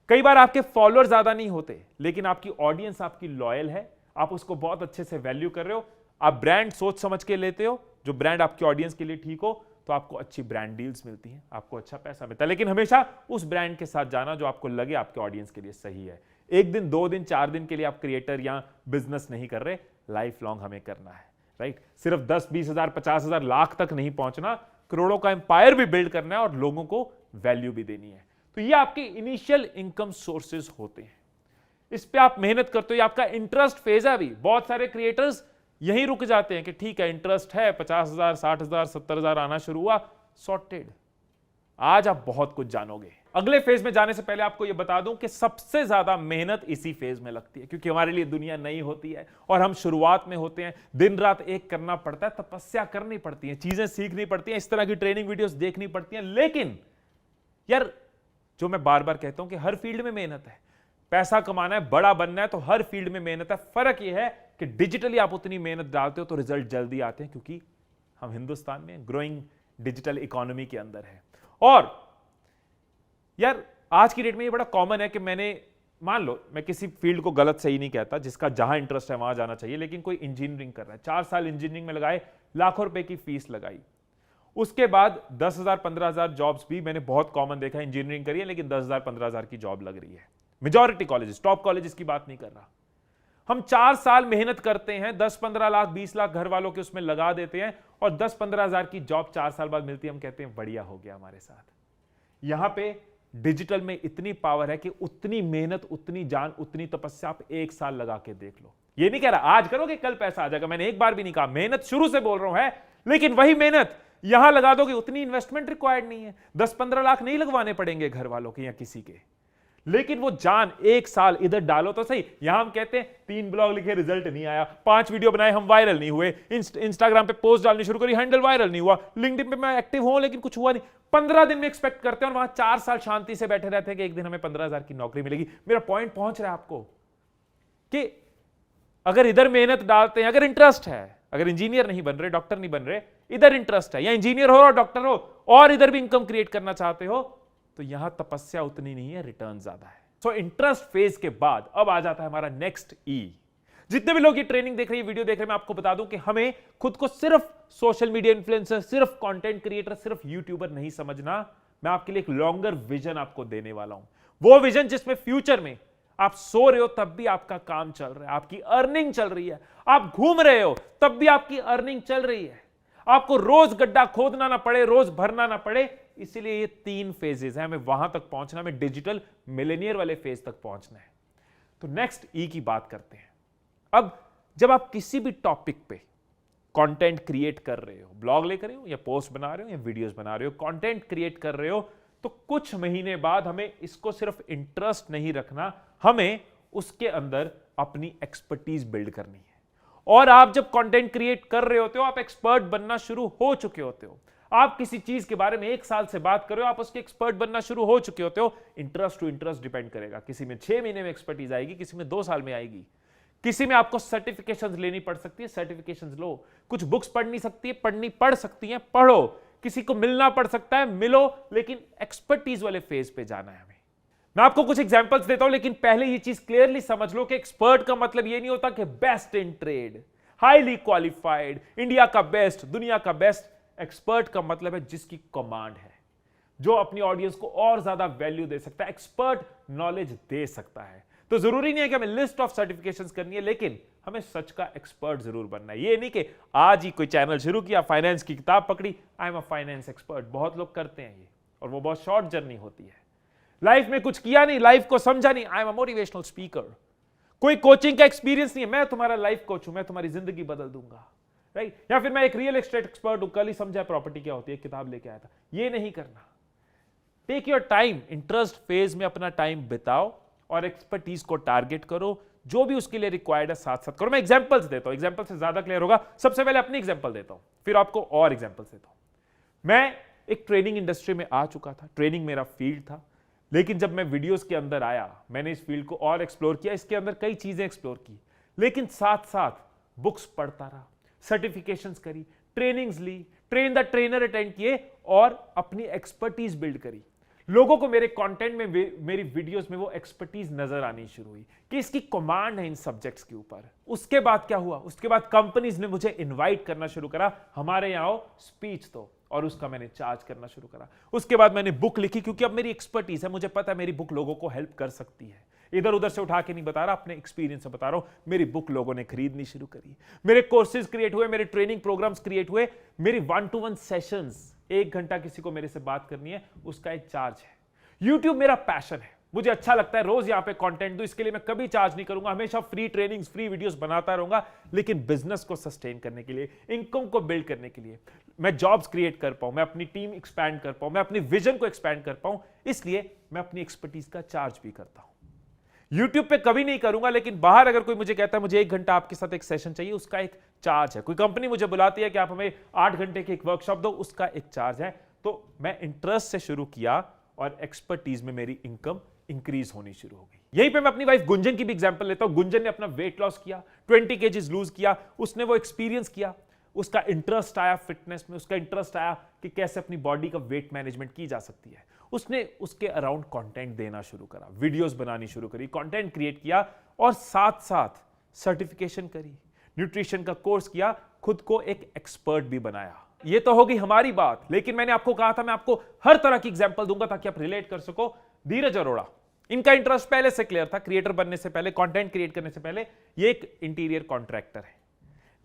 कई बार आपके फॉलोअर ज्यादा नहीं होते लेकिन आपकी ऑडियंस आपकी लॉयल है, आप उसको बहुत अच्छे से वैल्यू कर रहे हो, आप ब्रांड सोच समझ के लेते हो, जो ब्रांड आपकी ऑडियंस के लिए ठीक हो, तो आपको अच्छी ब्रांड डील्स मिलती हैं, आपको अच्छा पैसा मिलता है। लेकिन हमेशा उस ब्रांड के साथ जाना जो आपको लगे आपके ऑडियंस के लिए सही है। एक दिन, 2 दिन, 4 दिन के लिए आप क्रिएटर या बिजनेस नहीं कर रहे, लाइफ लॉन्ग हमें करना है, राइट। सिर्फ 10, 20 हजार, 50 हजार, लाख तक नहीं पहुंचना, करोड़ों का एम्पायर भी बिल्ड करना है और लोगों को वैल्यू भी देनी है। तो ये आपके इनिशियल इनकम सोर्सेज होते हैं, इस पे आप मेहनत करते हो, ये आपका इंटरेस्ट फेज है। अभी बहुत सारे क्रिएटर्स यहीं रुक जाते हैं कि ठीक है इंटरेस्ट है, 50,000, 60,000, 70,000 आना शुरू हुआ, सॉर्टेड। आज आप बहुत कुछ जानोगे। अगले फेज में जाने से पहले आपको यह बता दूं कि सबसे ज्यादा मेहनत इसी फेज में लगती है, क्योंकि हमारे लिए दुनिया नई होती है और हम शुरुआत में होते हैं। दिन रात एक करना पड़ता है, तपस्या करनी पड़ती है, चीजें सीखनी पड़ती हैं, इस तरह की ट्रेनिंग वीडियोस देखनी पड़ती हैं। लेकिन यार, जो मैं बार बार कहता हूं कि हर फील्ड में मेहनत है, पैसा कमाना है, बड़ा बनना है, तो हर फील्ड में मेहनत है। फर्क यह है कि डिजिटली आप उतनी मेहनत डालते हो तो रिजल्ट जल्दी आते हैं, क्योंकि हम हिंदुस्तान में ग्रोइंग डिजिटल इकोनॉमी के अंदर है। और यार, आज की डेट में ये बड़ा कॉमन है कि मान लो, मैं किसी फील्ड को गलत सही नहीं कहता, जिसका जहां इंटरेस्ट है वहां जाना चाहिए, लेकिन कोई इंजीनियरिंग कर रहा है, 4 साल इंजीनियरिंग में लगाए, लाखों रुपए की फीस लगाई, उसके बाद 10,000, 15,000 जॉब्स भी मैंने बहुत कॉमन देखा है। इंजीनियरिंग करिए लेकिन 10,000, 15,000 की जॉब लग रही है। मेजॉरिटी कॉलेजेस, टॉप कॉलेजेस की बात नहीं कर रहा। हम 4 साल मेहनत करते हैं, 10-15 लाख, 20 लाख घर वालों के उसमें लगा देते हैं और 10-15 हजार की जॉब 4 साल बाद मिलती है, हम कहते हैं बढ़िया हो गया हमारे साथ। यहां पे डिजिटल में इतनी पावर है कि उतनी मेहनत, उतनी जान, उतनी तपस्या आप 1 साल लगा के देख लो। ये नहीं कह रहा आज करोगे कल पैसा आ जाएगा, मैंने एक बार भी नहीं कहा, मेहनत शुरू से बोल रहा हूं है, लेकिन वही मेहनत यहां लगा दोगे, उतनी इन्वेस्टमेंट रिक्वायर्ड नहीं है, 10-15 लाख नहीं लगवाने पड़ेंगे घर वालों के या किसी के। लेकिन वो जान 1 साल इधर डालो तो सही। यहां हम कहते हैं 3 ब्लॉग लिखे, रिजल्ट नहीं आया, 5 वीडियो बनाए, हम वायरल नहीं हुए, इंस्टाग्राम पे पोस्ट डालनी शुरू करी, हैंडल वायरल नहीं हुआ, लिंक्डइन पे मैं एक्टिव हूं लेकिन कुछ हुआ नहीं। 15 दिन में एक्सपेक्ट करते हैं और वहां 4 साल शांति से बैठे रहते हैं कि एक दिन हमें 15,000 की नौकरी मिलेगी। मेरा पॉइंट पहुंच रहा है आपको कि अगर इधर मेहनत डालते हैं, अगर इंटरेस्ट है, अगर इंजीनियर नहीं बन रहे, डॉक्टर नहीं बन रहे, इधर इंटरेस्ट है, या इंजीनियर हो और डॉक्टर हो और इधर भी इनकम क्रिएट करना चाहते हो, तो यहां तपस्या उतनी नहीं है, रिटर्न ज्यादा है। सो इंटरेस्ट फेज के बाद अब आ जाता है हमारा नेक्स्ट ई। जितने भी लोग ये ट्रेनिंग देख रहे हैं, वीडियो देख रहे हैं, मैं आपको बता दूं कि हमें खुद को सिर्फ सोशल मीडिया इन्फ्लुएंसर, सिर्फ कंटेंट क्रिएटर, सिर्फ यूट्यूबर नहीं समझना। मैं आपके लिए एक लॉन्गर विजन आपको देने वाला हूं, वो विजन जिसमें फ्यूचर में आप सो रहे हो तब भी आपका काम चल रहा है, आपकी अर्निंग चल रही है, आप घूम रहे हो तब भी आपकी अर्निंग चल रही है, आपको रोज गड्ढा खोदना ना पड़े, रोज भरना ना पड़े। इसीलिए ये 3 फेजेस हैं, हमें वहां तक पहुंचना, हमें डिजिटल मिलेनियर वाले फेज तक पहुंचना है। तो नेक्स्ट ई की बात करते हैं। अब जब आप किसी भी टॉपिक पे कंटेंट क्रिएट कर रहे हो, ब्लॉग लेकर रहे हो या पोस्ट बना रहे हो या वीडियोस बना रहे हो, कंटेंट क्रिएट कर रहे हो, तो कुछ महीने बाद हमें इसको सिर्फ इंटरेस्ट नहीं रखना, हमें उसके अंदर अपनी एक्सपर्टीज बिल्ड करनी है। और आप जब कंटेंट क्रिएट कर रहे होते हो, आप एक्सपर्ट बनना शुरू हो चुके होते हो। आप किसी चीज के बारे में 1 साल से बात कर रहे हो, आप उसके एक्सपर्ट बनना शुरू हो चुके होते हो। इंटरेस्ट टू इंटरेस्ट डिपेंड करेगा, किसी में 6 महीने में एक्सपर्टीज आएगी, किसी में 2 साल में आएगी, किसी में आपको सर्टिफिकेशंस लेनी पड़ सकती है, सर्टिफिकेशंस लो, कुछ बुक्स पढ़नी पड़ सकती हैं, पढ़ो, किसी को मिलना पड़ सकता है, मिलो, लेकिन एक्सपर्टीज वाले फेज पे जाना है हमें। मैं आपको कुछ एग्जांपल्स देता हूं, लेकिन पहले ये चीज क्लियरली समझ लो कि एक्सपर्ट का मतलब ये नहीं होता कि best in trade, highly qualified, India का बेस्ट, दुनिया का बेस्ट। एक्सपर्ट का मतलब है जिसकी कमांड है, जो अपनी ऑडियंस को और ज्यादा वैल्यू दे सकता है, एक्सपर्ट नॉलेज दे सकता है। तो जरूरी नहीं है कि हमें लिस्ट ऑफ सर्टिफिकेशंस करनी है, लेकिन हमें सच का एक्सपर्ट जरूर बनना है। ये नहीं कि आज ही कोई चैनल शुरू किया, फाइनेंस की किताब पकड़ी, I am a finance expert. बहुत लोग करते हैं ये, और वो बहुत शॉर्ट जर्नी होती है। लाइफ में कुछ किया नहीं, लाइफ को समझा नहीं, I am a motivational speaker. कोई कोचिंग का एक्सपीरियंस नहीं है, मैं तुम्हारा लाइफ कोच हूं, मैं तुम्हारी जिंदगी बदल दूंगा, राइट? या फिर मैं एक रियल एस्टेट एक्सपर्ट हूं, कल ही समझा प्रॉपर्टी क्या होती है, किताब लेके आया था। ये नहीं करना। Take your time, interest phase में अपना टाइम बिताओ और एक्सपर्टीज को टारगेट करो, जो भी उसके लिए रिक्वायर्ड है साथ साथ करो। मैं एग्जांपल्स देता हूं, एग्जांपल से ज्यादा क्लियर होगा। सबसे पहले अपनी एग्जांपल देता हूं, फिर आपको और एग्जांपल्स देता हूं। मैं एक ट्रेनिंग इंडस्ट्री में आ चुका था, ट्रेनिंग मेरा फील्ड था। लेकिन जब मैं वीडियोस के अंदर आया, मैंने इस फील्ड को और एक्सप्लोर किया, इसके अंदर कई चीजें एक्सप्लोर की, लेकिन साथ साथ बुक्स पढ़ता रहा, सर्टिफिकेशंस करी, ट्रेनिंग्स ली, ट्रेन द ट्रेनर अटेंड किए और अपनी एक्सपर्टीज बिल्ड करी। लोगों को मेरे कंटेंट में, मेरी वीडियोस में वो एक्सपर्टीज नजर आनी शुरू हुई कि इसकी कमांड है इन सब्जेक्ट्स के ऊपर। उसके बाद क्या हुआ? उसके बाद कंपनीज ने मुझे इनवाइट करना शुरू करा, हमारे यहां आओ स्पीच दो, और उसका मैंने चार्ज करना शुरू करा। उसके बाद मैंने बुक लिखी, क्योंकि अब मेरी एक्सपर्टीज है, मुझे पता है मेरी बुक लोगों को हेल्प कर सकती है। इधर उधर से उठा के नहीं बता रहा, अपने एक्सपीरियंस से बता रहा हूं। मेरी बुक लोगों ने खरीदनी शुरू करी, मेरे कोर्सेज क्रिएट हुए, मेरे ट्रेनिंग प्रोग्राम्स क्रिएट हुए, मेरी 1-to-1 सेशंस, 1 घंटा किसी को मेरे से बात करनी है, उसका एक चार्ज है। YouTube मेरा पैशन है, मुझे अच्छा लगता है रोज यहां पे कंटेंट दूं, इसके लिए मैं कभी चार्ज नहीं करूंगा, हमेशा फ्री ट्रेनिंग्स, फ्री वीडियोस बनाता रहूंगा। लेकिन बिजनेस को सस्टेन करने के लिए, इनकम को बिल्ड करने के लिए, मैं जॉब्स क्रिएट कर पाऊं, मैं अपनी टीम एक्सपैंड कर पाऊं, मैं अपनी विजन को एक्सपैंड कर पाऊं, इसलिए मैं अपनी एक्सपर्टीज का चार्ज भी करता हूं। YouTube पे कभी नहीं करूंगा, लेकिन बाहर अगर कोई मुझे कहता है मुझे 1 घंटा आपके साथ एक सेशन चाहिए, उसका एक चार्ज है। कोई कंपनी मुझे बुलाती है कि आप हमें 8 घंटे की एक वर्कशॉप दो, उसका एक चार्ज है। तो मैं इंटरेस्ट से शुरू किया और एक्सपर्टीज में मेरी इनकम इंक्रीज होनी शुरू हो गई। यहीं पे मैं अपनी वाइफ गुंजन की भी एग्जांपल लेता हूं। गुंजन ने अपना वेट लॉस किया, 20 kg लूज किया, उसने वो एक्सपीरियंस किया, उसका इंटरेस्ट आया फिटनेस में, उसका इंटरेस्ट आया कि कैसे अपनी बॉडी का वेट मैनेजमेंट की जा सकती है। उसने उसके अराउंड कंटेंट देना शुरू करा, वीडियोस बनानी शुरू करी, कंटेंट क्रिएट किया और साथ साथ सर्टिफिकेशन करी, न्यूट्रिशन का कोर्स किया, खुद को एक एक्सपर्ट भी बनाया। ये तो होगी हमारी बात, लेकिन मैंने आपको कहा था मैं आपको हर तरह की एग्जांपल दूंगा ताकि आप रिलेट कर सको। धीरज अरोड़ा, इनका इंटरेस्ट पहले से क्लियर था, क्रिएटर बनने से पहले, कंटेंट क्रिएट करने से पहले। ये एक इंटीरियर कॉन्ट्रैक्टर है,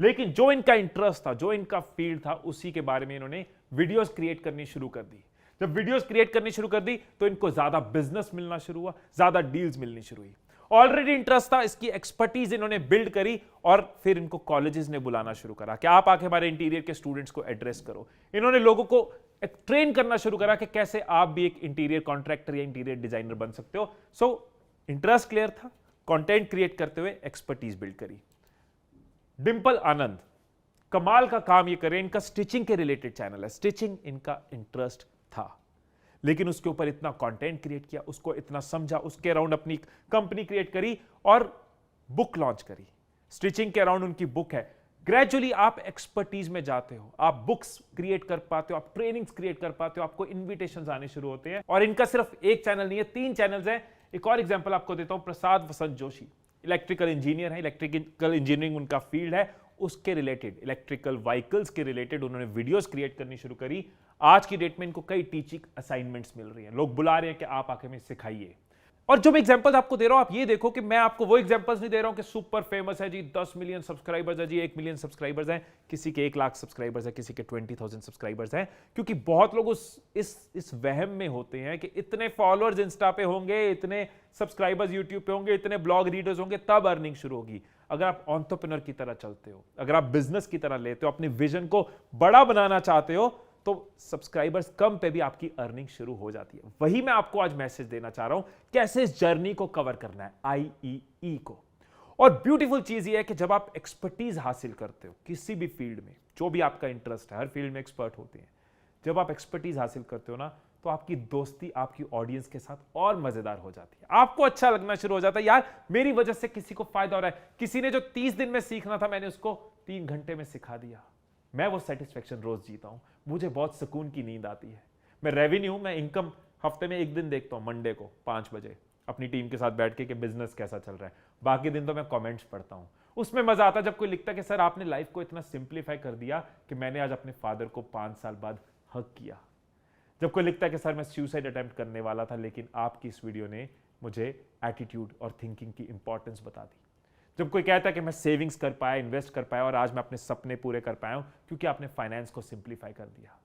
लेकिन जो इनका इंटरेस्ट था, जो इनका फील्ड था, उसी के बारे में इन्होंने वीडियोस क्रिएट करनी शुरू कर दी। जब वीडियोस क्रिएट करनी शुरू कर दी तो इनको ज्यादा बिजनेस मिलना शुरू हुआ, ज्यादा डील्स मिलनी शुरू हुई। ऑलरेडी इंटरेस्ट था, इसकी एक्सपर्टीज इन्होंने बिल्ड करी और फिर इनको कॉलेजेस ने बुलाना शुरू करा कि आप आके हमारे इंटीरियर के स्टूडेंट्स को एड्रेस करो। इन्होंने लोगों को ट्रेन करना शुरू करा कि कैसे आप भी एक इंटीरियर कॉन्ट्रैक्टर या इंटीरियर डिजाइनर बन सकते हो। सो इंटरेस्ट क्लियर था, कंटेंट क्रिएट करते हुए एक्सपर्टीज बिल्ड करी। डिंपल आनंद कमाल का काम ये करें, इनका स्टिचिंग के रिलेटेड चैनल है, स्टिचिंग इनका इंटरेस्ट था, लेकिन उसके ऊपर इतना कंटेंट क्रिएट किया, उसको इतना समझा, उसके अराउंड अपनी कंपनी क्रिएट करी और बुक लॉन्च करी। स्टिचिंग के अराउंड उनकी बुक है। ग्रेजुअली आप एक्सपर्टीज में जाते हो, आप बुक्स क्रिएट कर पाते हो, आप ट्रेनिंग्स क्रिएट कर पाते हो, आपको इन्विटेशंस आने शुरू होते हैं। और इनका सिर्फ एक चैनल नहीं है, 3 चैनल्स हैं। एक और एग्जांपल आपको देता हूं, प्रसाद वसंत जोशी इलेक्ट्रिकल इंजीनियर है, इलेक्ट्रिकल इंजीनियरिंग उनका फील्ड है, उसके रिलेटेड, इलेक्ट्रिकल व्हीकल्स के रिलेटेड उन्होंने वीडियोस क्रिएट करनी शुरू करी। आज की डेट में इनको कई टीचिंग असाइनमेंट्स मिल रही हैं, लोग बुला रहे हैं कि आप आके हमें सिखाइए। और जो मैं एग्जांपल्स आपको दे रहा हूं, आप ये देखो कि मैं आपको वो एग्जांपल्स नहीं दे रहा हूं कि सुपर फेमस है जी, 10 मिलियन सब्सक्राइबर्स है जी, 1 मिलियन सब्सक्राइबर्स हैं, किसी के 1 लाख सब्सक्राइबर्स है, किसी के 20,000 सब्सक्राइबर्स हैं। क्योंकि बहुत लोग इस वहम में होते हैं कि इतने फॉलोअर्स इंस्टा पे होंगे, इतने सब्सक्राइबर्स यूट्यूब पे होंगे, इतने ब्लॉग रीडर्स होंगे, तब अर्निंग शुरू होगी। अगर आप एंटरप्रेन्योर की तरह चलते हो, अगर आप बिजनेस की तरह लेते हो, अपने विजन को बड़ा बनाना चाहते हो, तो सब्सक्राइबर्स कम पे भी आपकी अर्निंग शुरू हो जाती है। वही मैं आपको आज मैसेज देना चाह रहा हूं, कैसे इस जर्नी को कवर करना है, IEE को। और ब्यूटीफुल चीज ये है कि जब आप एक्सपर्टीज हासिल करते हो किसी भी फील्ड में, जो भी आपका इंटरेस्ट है, हर फील्ड में एक्सपर्ट होते हैं, जब आप एक्सपर्टीज हासिल करते हो ना, तो आपकी दोस्ती आपकी ऑडियंस के साथ और मजेदार हो जाती है। आपको अच्छा लगना शुरू हो जाता है, यार मेरी वजह से किसी को फायदा हो रहा है, किसी ने जो 30 दिन में सीखना था मैंने उसको 3 घंटे में सिखा दिया। मैं वो सेटिस्फेक्शन रोज जीता हूं, मुझे बहुत सुकून की नींद आती है। मैं रेवेन्यू, मैं इनकम हफ्ते में 1 दिन देखता हूं, मंडे को 5 बजे अपनी टीम के साथ बैठ के कि बिजनेस कैसा चल रहा है। बाकी दिन तो मैं कमेंट्स पढ़ता हूं, उसमें मजा आता है जब कोई लिखता है कि सर आपने लाइफ को इतना सिंप्लीफाई कर दिया कि मैंने आज अपने फादर को 5 साल बाद हक किया। जब कोई लिखता है कि सर मैं सुसाइड अटेम्प्ट करने वाला था, लेकिन आपकी इस वीडियो ने मुझे एटीट्यूड और थिंकिंग की इंपॉर्टेंस बता दी। जब कोई कहता है कि मैं सेविंग्स कर पाया, इन्वेस्ट कर पाया और आज मैं अपने सपने पूरे कर पाया हूं क्योंकि आपने फाइनेंस को सिंप्लीफाई कर दिया।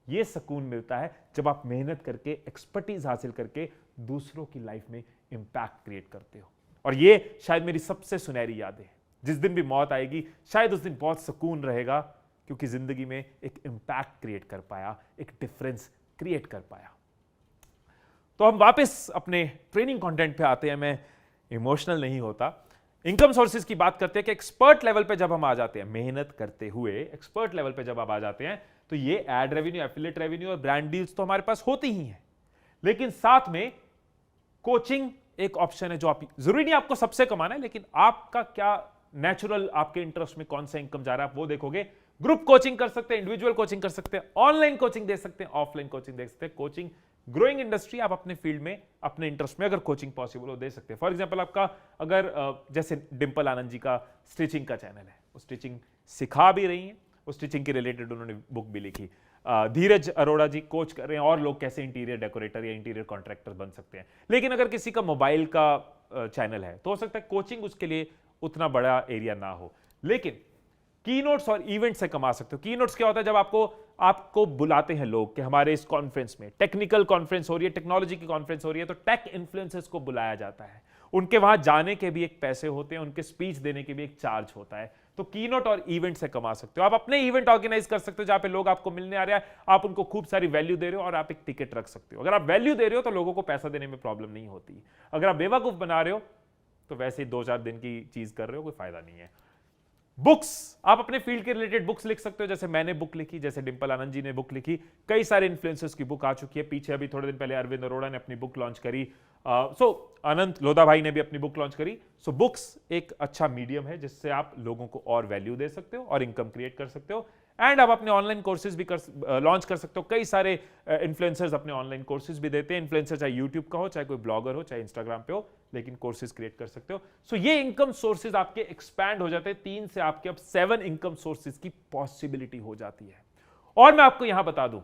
यह सुकून मिलता है जब आप मेहनत करके, एक्सपर्टीज हासिल करके दूसरों की लाइफ में इंपैक्ट क्रिएट करते हो। और ये शायद मेरी सबसे सुनहरी याद है। जिस दिन भी मौत आएगी शायद उस दिन बहुत सुकून रहेगा, क्योंकि जिंदगी में एक इंपैक्ट क्रिएट कर पाया, एक डिफरेंस क्रिएट कर पाया। तो हम वापस अपने ट्रेनिंग कंटेंट पे आते हैं। मैं इमोशनल नहीं होता। इनकम सोर्सेज की बात करते हैं कि एक्सपर्ट लेवल पे जब हम आ जाते हैं, मेहनत करते हुए एक्सपर्ट लेवल पे जब आप आ जाते हैं, तो ये एड रेवेन्यू, एफिलिएट रेवेन्यू और ब्रांड डील्स तो हमारे पास होती ही हैं, लेकिन साथ में कोचिंग एक ऑप्शन है जो आप, जरूरी नहीं आपको सबसे कमाना है, लेकिन आपका क्या नेचुरल, आपके इंटरेस्ट में कौन सा इनकम जा रहा है आप वो देखोगे। ग्रुप कोचिंग कर सकते हैं, इंडिविजुअल कोचिंग कर सकते हैं, ऑनलाइन कोचिंग दे सकते हैं, ऑफलाइन कोचिंग दे सकते हैं। कोचिंग ग्रोइंग इंडस्ट्री, आप अपने फील्ड में अपने इंटरेस्ट में अगर कोचिंग पॉसिबल हो दे सकते हैं। फॉर एग्जांपल आपका अगर जैसे डिंपल आनंद जी का स्टिचिंग का चैनल है, वो स्टिचिंग सिखा भी रही हैं, वो स्टिचिंग के रिलेटेड उन्होंने बुक भी लिखी। धीरज अरोड़ा जी कोच कर रहे हैं और लोग कैसे इंटीरियर डेकोरेटर या इंटीरियर कॉन्ट्रैक्टर बन सकते हैं। लेकिन अगर किसी का मोबाइल का चैनल है तो हो सकता है कोचिंग उसके लिए उतना बड़ा एरिया ना हो, लेकिन कीनोट्स और इवेंट से कमा सकते हो। कीनोट्स क्या होता है, जब आपको बुलाते हैं लोग कि हमारे इस कॉन्फ्रेंस में, टेक्निकल कॉन्फ्रेंस हो रही है, टेक्नोलॉजी की कॉन्फ्रेंस हो रही है, तो टेक इन्फ्लुएंसर्स को बुलाया जाता है। उनके वहां जाने के भी एक पैसे होते हैं, उनके स्पीच देने के भी एक चार्ज होता है। तो कीनोट और इवेंट से कमा सकते हो। आप अपने इवेंट ऑर्गेनाइज कर सकते हो जहां पे लोग आपको मिलने आ रहे हैं, आप उनको खूब सारी वैल्यू दे रहे हो और आप एक टिकट रख सकते हो। अगर आप वैल्यू दे रहे हो तो लोगों को पैसा देने में प्रॉब्लम नहीं होती। अगर आप बेवकूफ बना रहे हो तो वैसे ही 2-4 दिन की चीज कर रहे हो, कोई फायदा नहीं है। बुक्स, आप अपने फील्ड के रिलेटेड बुक्स लिख सकते हो, जैसे मैंने बुक लिखी, जैसे डिंपल आनंद जी ने बुक लिखी, कई सारे इन्फ्लुएंसर्स की बुक आ चुकी है। पीछे अभी थोड़े दिन पहले अरविंद अरोड़ा ने अपनी बुक लॉन्च करी, अनंत लोधा भाई ने भी अपनी बुक लॉन्च करी। सो बुक्स एक अच्छा मीडियम है जिससे आप लोगों को और वैल्यू दे सकते हो और इनकम क्रिएट कर सकते हो। एंड आप अपने ऑनलाइन कोर्सेज भी लॉन्च कर सकते हो। कई सारे इन्फ्लुएंसर्स अपने ऑनलाइन कोर्सेज भी देते हैं। इन्फ्लुएंसर चाहे यूट्यूब का हो, चाहे कोई ब्लॉगर हो, चाहे इंस्टाग्राम पे हो, लेकिन कोर्सेज क्रिएट कर सकते हो। सो ये इनकम सोर्सेज आपके एक्सपैंड हो जाते हैं। 3 से आपके अब 7 इनकम सोर्सेज की पॉसिबिलिटी हो जाती है। और मैं आपको यहां बता दूं,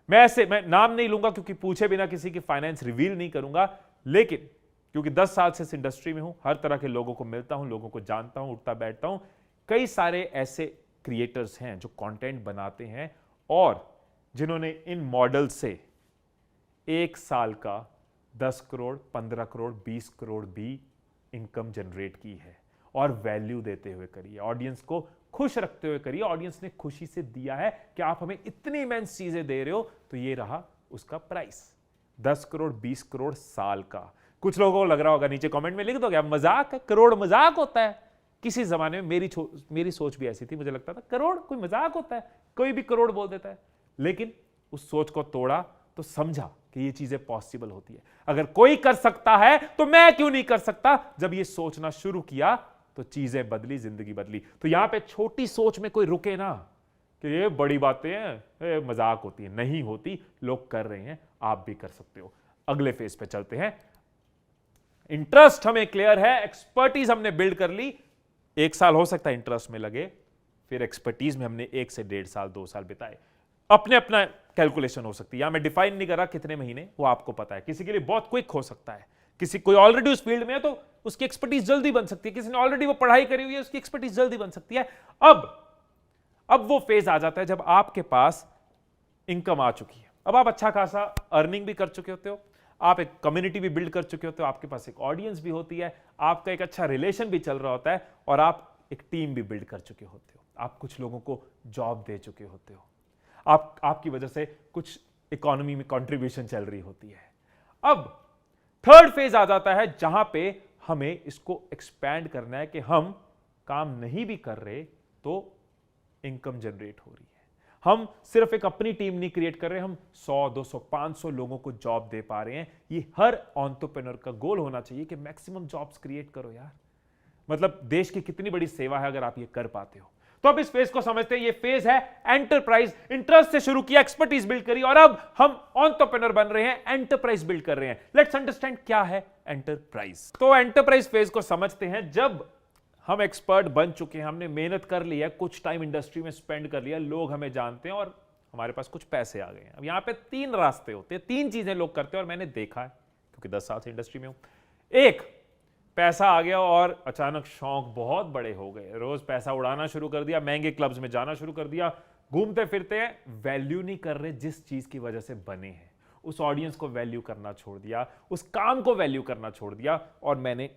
मैं नाम नहीं लूंगा क्योंकि पूछे बिना किसी की फाइनेंस रिवील नहीं करूंगा, लेकिन क्योंकि 10 साल से इस इंडस्ट्री में हूं, हर तरह के लोगों को मिलता हूं, लोगों को जानता हूं, उठता बैठता हूं। कई सारे ऐसे क्रिएटर्स हैं जो कंटेंट बनाते हैं और जिन्होंने इन मॉडल से 1 साल का 10 करोड़, 15 करोड़, 20 करोड़ भी इनकम जनरेट की है। और वैल्यू देते हुए करिए, ऑडियंस को खुश रखते हुए करिए। ऑडियंस ने खुशी से दिया है कि आप हमें इतनी इमेंस चीजें दे रहे हो, तो ये रहा उसका प्राइस, 10 करोड़, 20 करोड़ साल का। कुछ लोगों को लग रहा होगा, नीचे कमेंट में लिख दो क्या मजाक है, करोड़ मजाक होता है। किसी जमाने में मेरी सोच भी ऐसी थी, मुझे लगता था करोड़ कोई मजाक होता है, कोई भी करोड़ बोल देता है। लेकिन उस सोच को तोड़ा तो समझा कि ये चीजें पॉसिबल होती है। अगर कोई कर सकता है तो मैं क्यों नहीं कर सकता। जब ये सोचना शुरू किया तो चीजें बदली, जिंदगी बदली। तो यहां पे छोटी सोच में कोई रुके ना कि ये बड़ी बातें हैं, मजाक होती है, नहीं होती। लोग कर रहे हैं, आप भी कर सकते हो। अगले फेज पे चलते हैं। इंटरेस्ट हमें क्लियर है, एक्सपर्टीज हमने बिल्ड कर ली। 1 साल हो सकता है इंटरेस्ट में लगे, फिर एक्सपर्टीज में हमने 1 से 1.5 साल 2 साल बिताए। अपने अपना कैलकुलेशन हो सकती है, या मैं डिफाइन नहीं कर रहा कितने महीने, वो आपको पता है। किसी के लिए बहुत क्विक हो सकता है, कोई ऑलरेडी उस फील्ड में है तो उसकी एक्सपर्टीज जल्दी बन सकती है। किसी ने ऑलरेडी वो पढ़ाई करी हुई है, उसकी एक्सपर्टीज जल्दी बन सकती है। अब वो फेज आ जाता है जब आपके पास इनकम आ चुकी है। अब आप अच्छा खासा अर्निंग भी कर चुके होते हो, आप एक कम्युनिटी भी बिल्ड कर चुके होते हो, आपके पास एक ऑडियंस भी होती है, आपका एक अच्छा रिलेशन भी चल रहा होता है, और आप एक टीम भी बिल्ड कर चुके होते हो। आप कुछ लोगों को जॉब दे चुके होते हो, आपकी वजह से कुछ इकोनॉमी में कंट्रीब्यूशन चल रही होती है। अब थर्ड फेज आ जाता है जहां पे हमें इसको एक्सपैंड करना है कि हम काम नहीं भी कर रहे तो इनकम जनरेट हो रही है। हम सिर्फ एक अपनी टीम नहीं क्रिएट कर रहे, हम 100, 200, 500 लोगों को जॉब दे पा रहे हैं। ये हर एंटरप्रेन्योर का गोल होना चाहिए कि मैक्सिमम जॉब्स क्रिएट करो यार। मतलब देश की कितनी बड़ी सेवा है अगर आप ये कर पाते हो। तो अब इस फेज को समझते हैं, ये फेज है एंटरप्राइज। इंटरेस्ट से शुरू किया, एक्सपर्टीज बिल्ड करी, और अब हम एंटरप्रेन्योर बन रहे हैं, एंटरप्राइज बिल्ड कर रहे हैं। लेट्स अंडरस्टैंड क्या है एंटरप्राइज। तो एंटरप्राइज फेज को समझते हैं जब हम एक्सपर्ट बन चुके हैं, हमने मेहनत कर ली है, कुछ टाइम इंडस्ट्री में स्पेंड कर लिया, लोग हमें जानते हैं और हमारे पास कुछ पैसे आ गए हैं। अब यहां पे 3 रास्ते होते हैं, 3 चीजें लोग करते हैं और मैंने देखा है क्योंकि 10 साल से इंडस्ट्री में हूं। एक, पैसा आ गया और अचानक शौक बहुत बड़े हो गए, रोज पैसा उड़ाना शुरू कर दिया, महंगे क्लब्स में जाना शुरू कर दिया, घूमते फिरते हैं, वैल्यू नहीं कर रहे जिस चीज की वजह से बने हैं। उस ऑडियंस को वैल्यू करना छोड़ दिया, उस काम को वैल्यू करना छोड़ दिया, और मैंने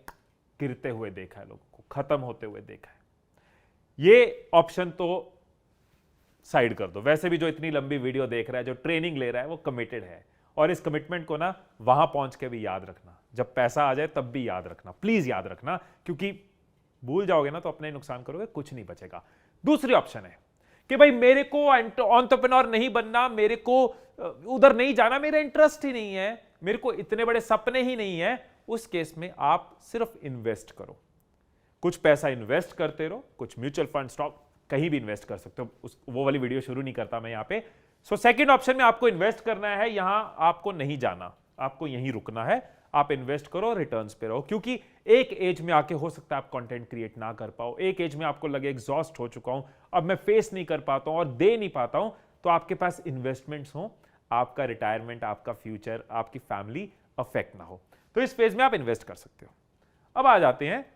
गिरते हुए देखा है, लोगों को खत्म होते हुए देखा है। ये ऑप्शन तो साइड कर दो। वैसे भी जो इतनी लंबी वीडियो देख रहा है, जो ट्रेनिंग ले रहा है, वो कमिटेड है, और इस कमिटमेंट को ना वहां पहुंच के भी याद रखना, जब पैसा आ जाए तब भी याद रखना, प्लीज याद रखना, क्योंकि भूल जाओगे ना तो अपने नुकसान करोगे, कुछ नहीं बचेगा। दूसरी ऑप्शन है कि भाई मेरे को एंटरप्रेन्योर नहीं बनना, मेरे को उधर नहीं जाना, मेरा इंटरेस्ट ही नहीं है, मेरे को इतने बड़े सपने ही नहीं है, उस केस में आप सिर्फ इन्वेस्ट करो, कुछ पैसा इन्वेस्ट करते रहो, कुछ म्यूचुअल फंड, स्टॉक, कहीं भी इन्वेस्ट कर सकते हो। वो वाली वीडियो शुरू नहीं करता मैं यहां पे। सो सेकंड ऑप्शन में आपको इन्वेस्ट करना है, यहां आपको नहीं जाना, आपको यहीं रुकना है। आप इन्वेस्ट करो, रिटर्न्स पे रहो, क्योंकि एक एज में आके हो सकता है आप कंटेंट क्रिएट ना कर पाओ, एक एज में आपको लगे एग्जॉस्ट हो चुका हूं, अब मैं फेस नहीं कर पाता हूं और दे नहीं पाता हूं, तो आपके पास इन्वेस्टमेंट्स हो, आपका रिटायरमेंट, आपका फ्यूचर, आपकी फैमिली अफेक्ट ना हो, तो इस फेज में आप इन्वेस्ट कर सकते हो। अब आ जाते हैं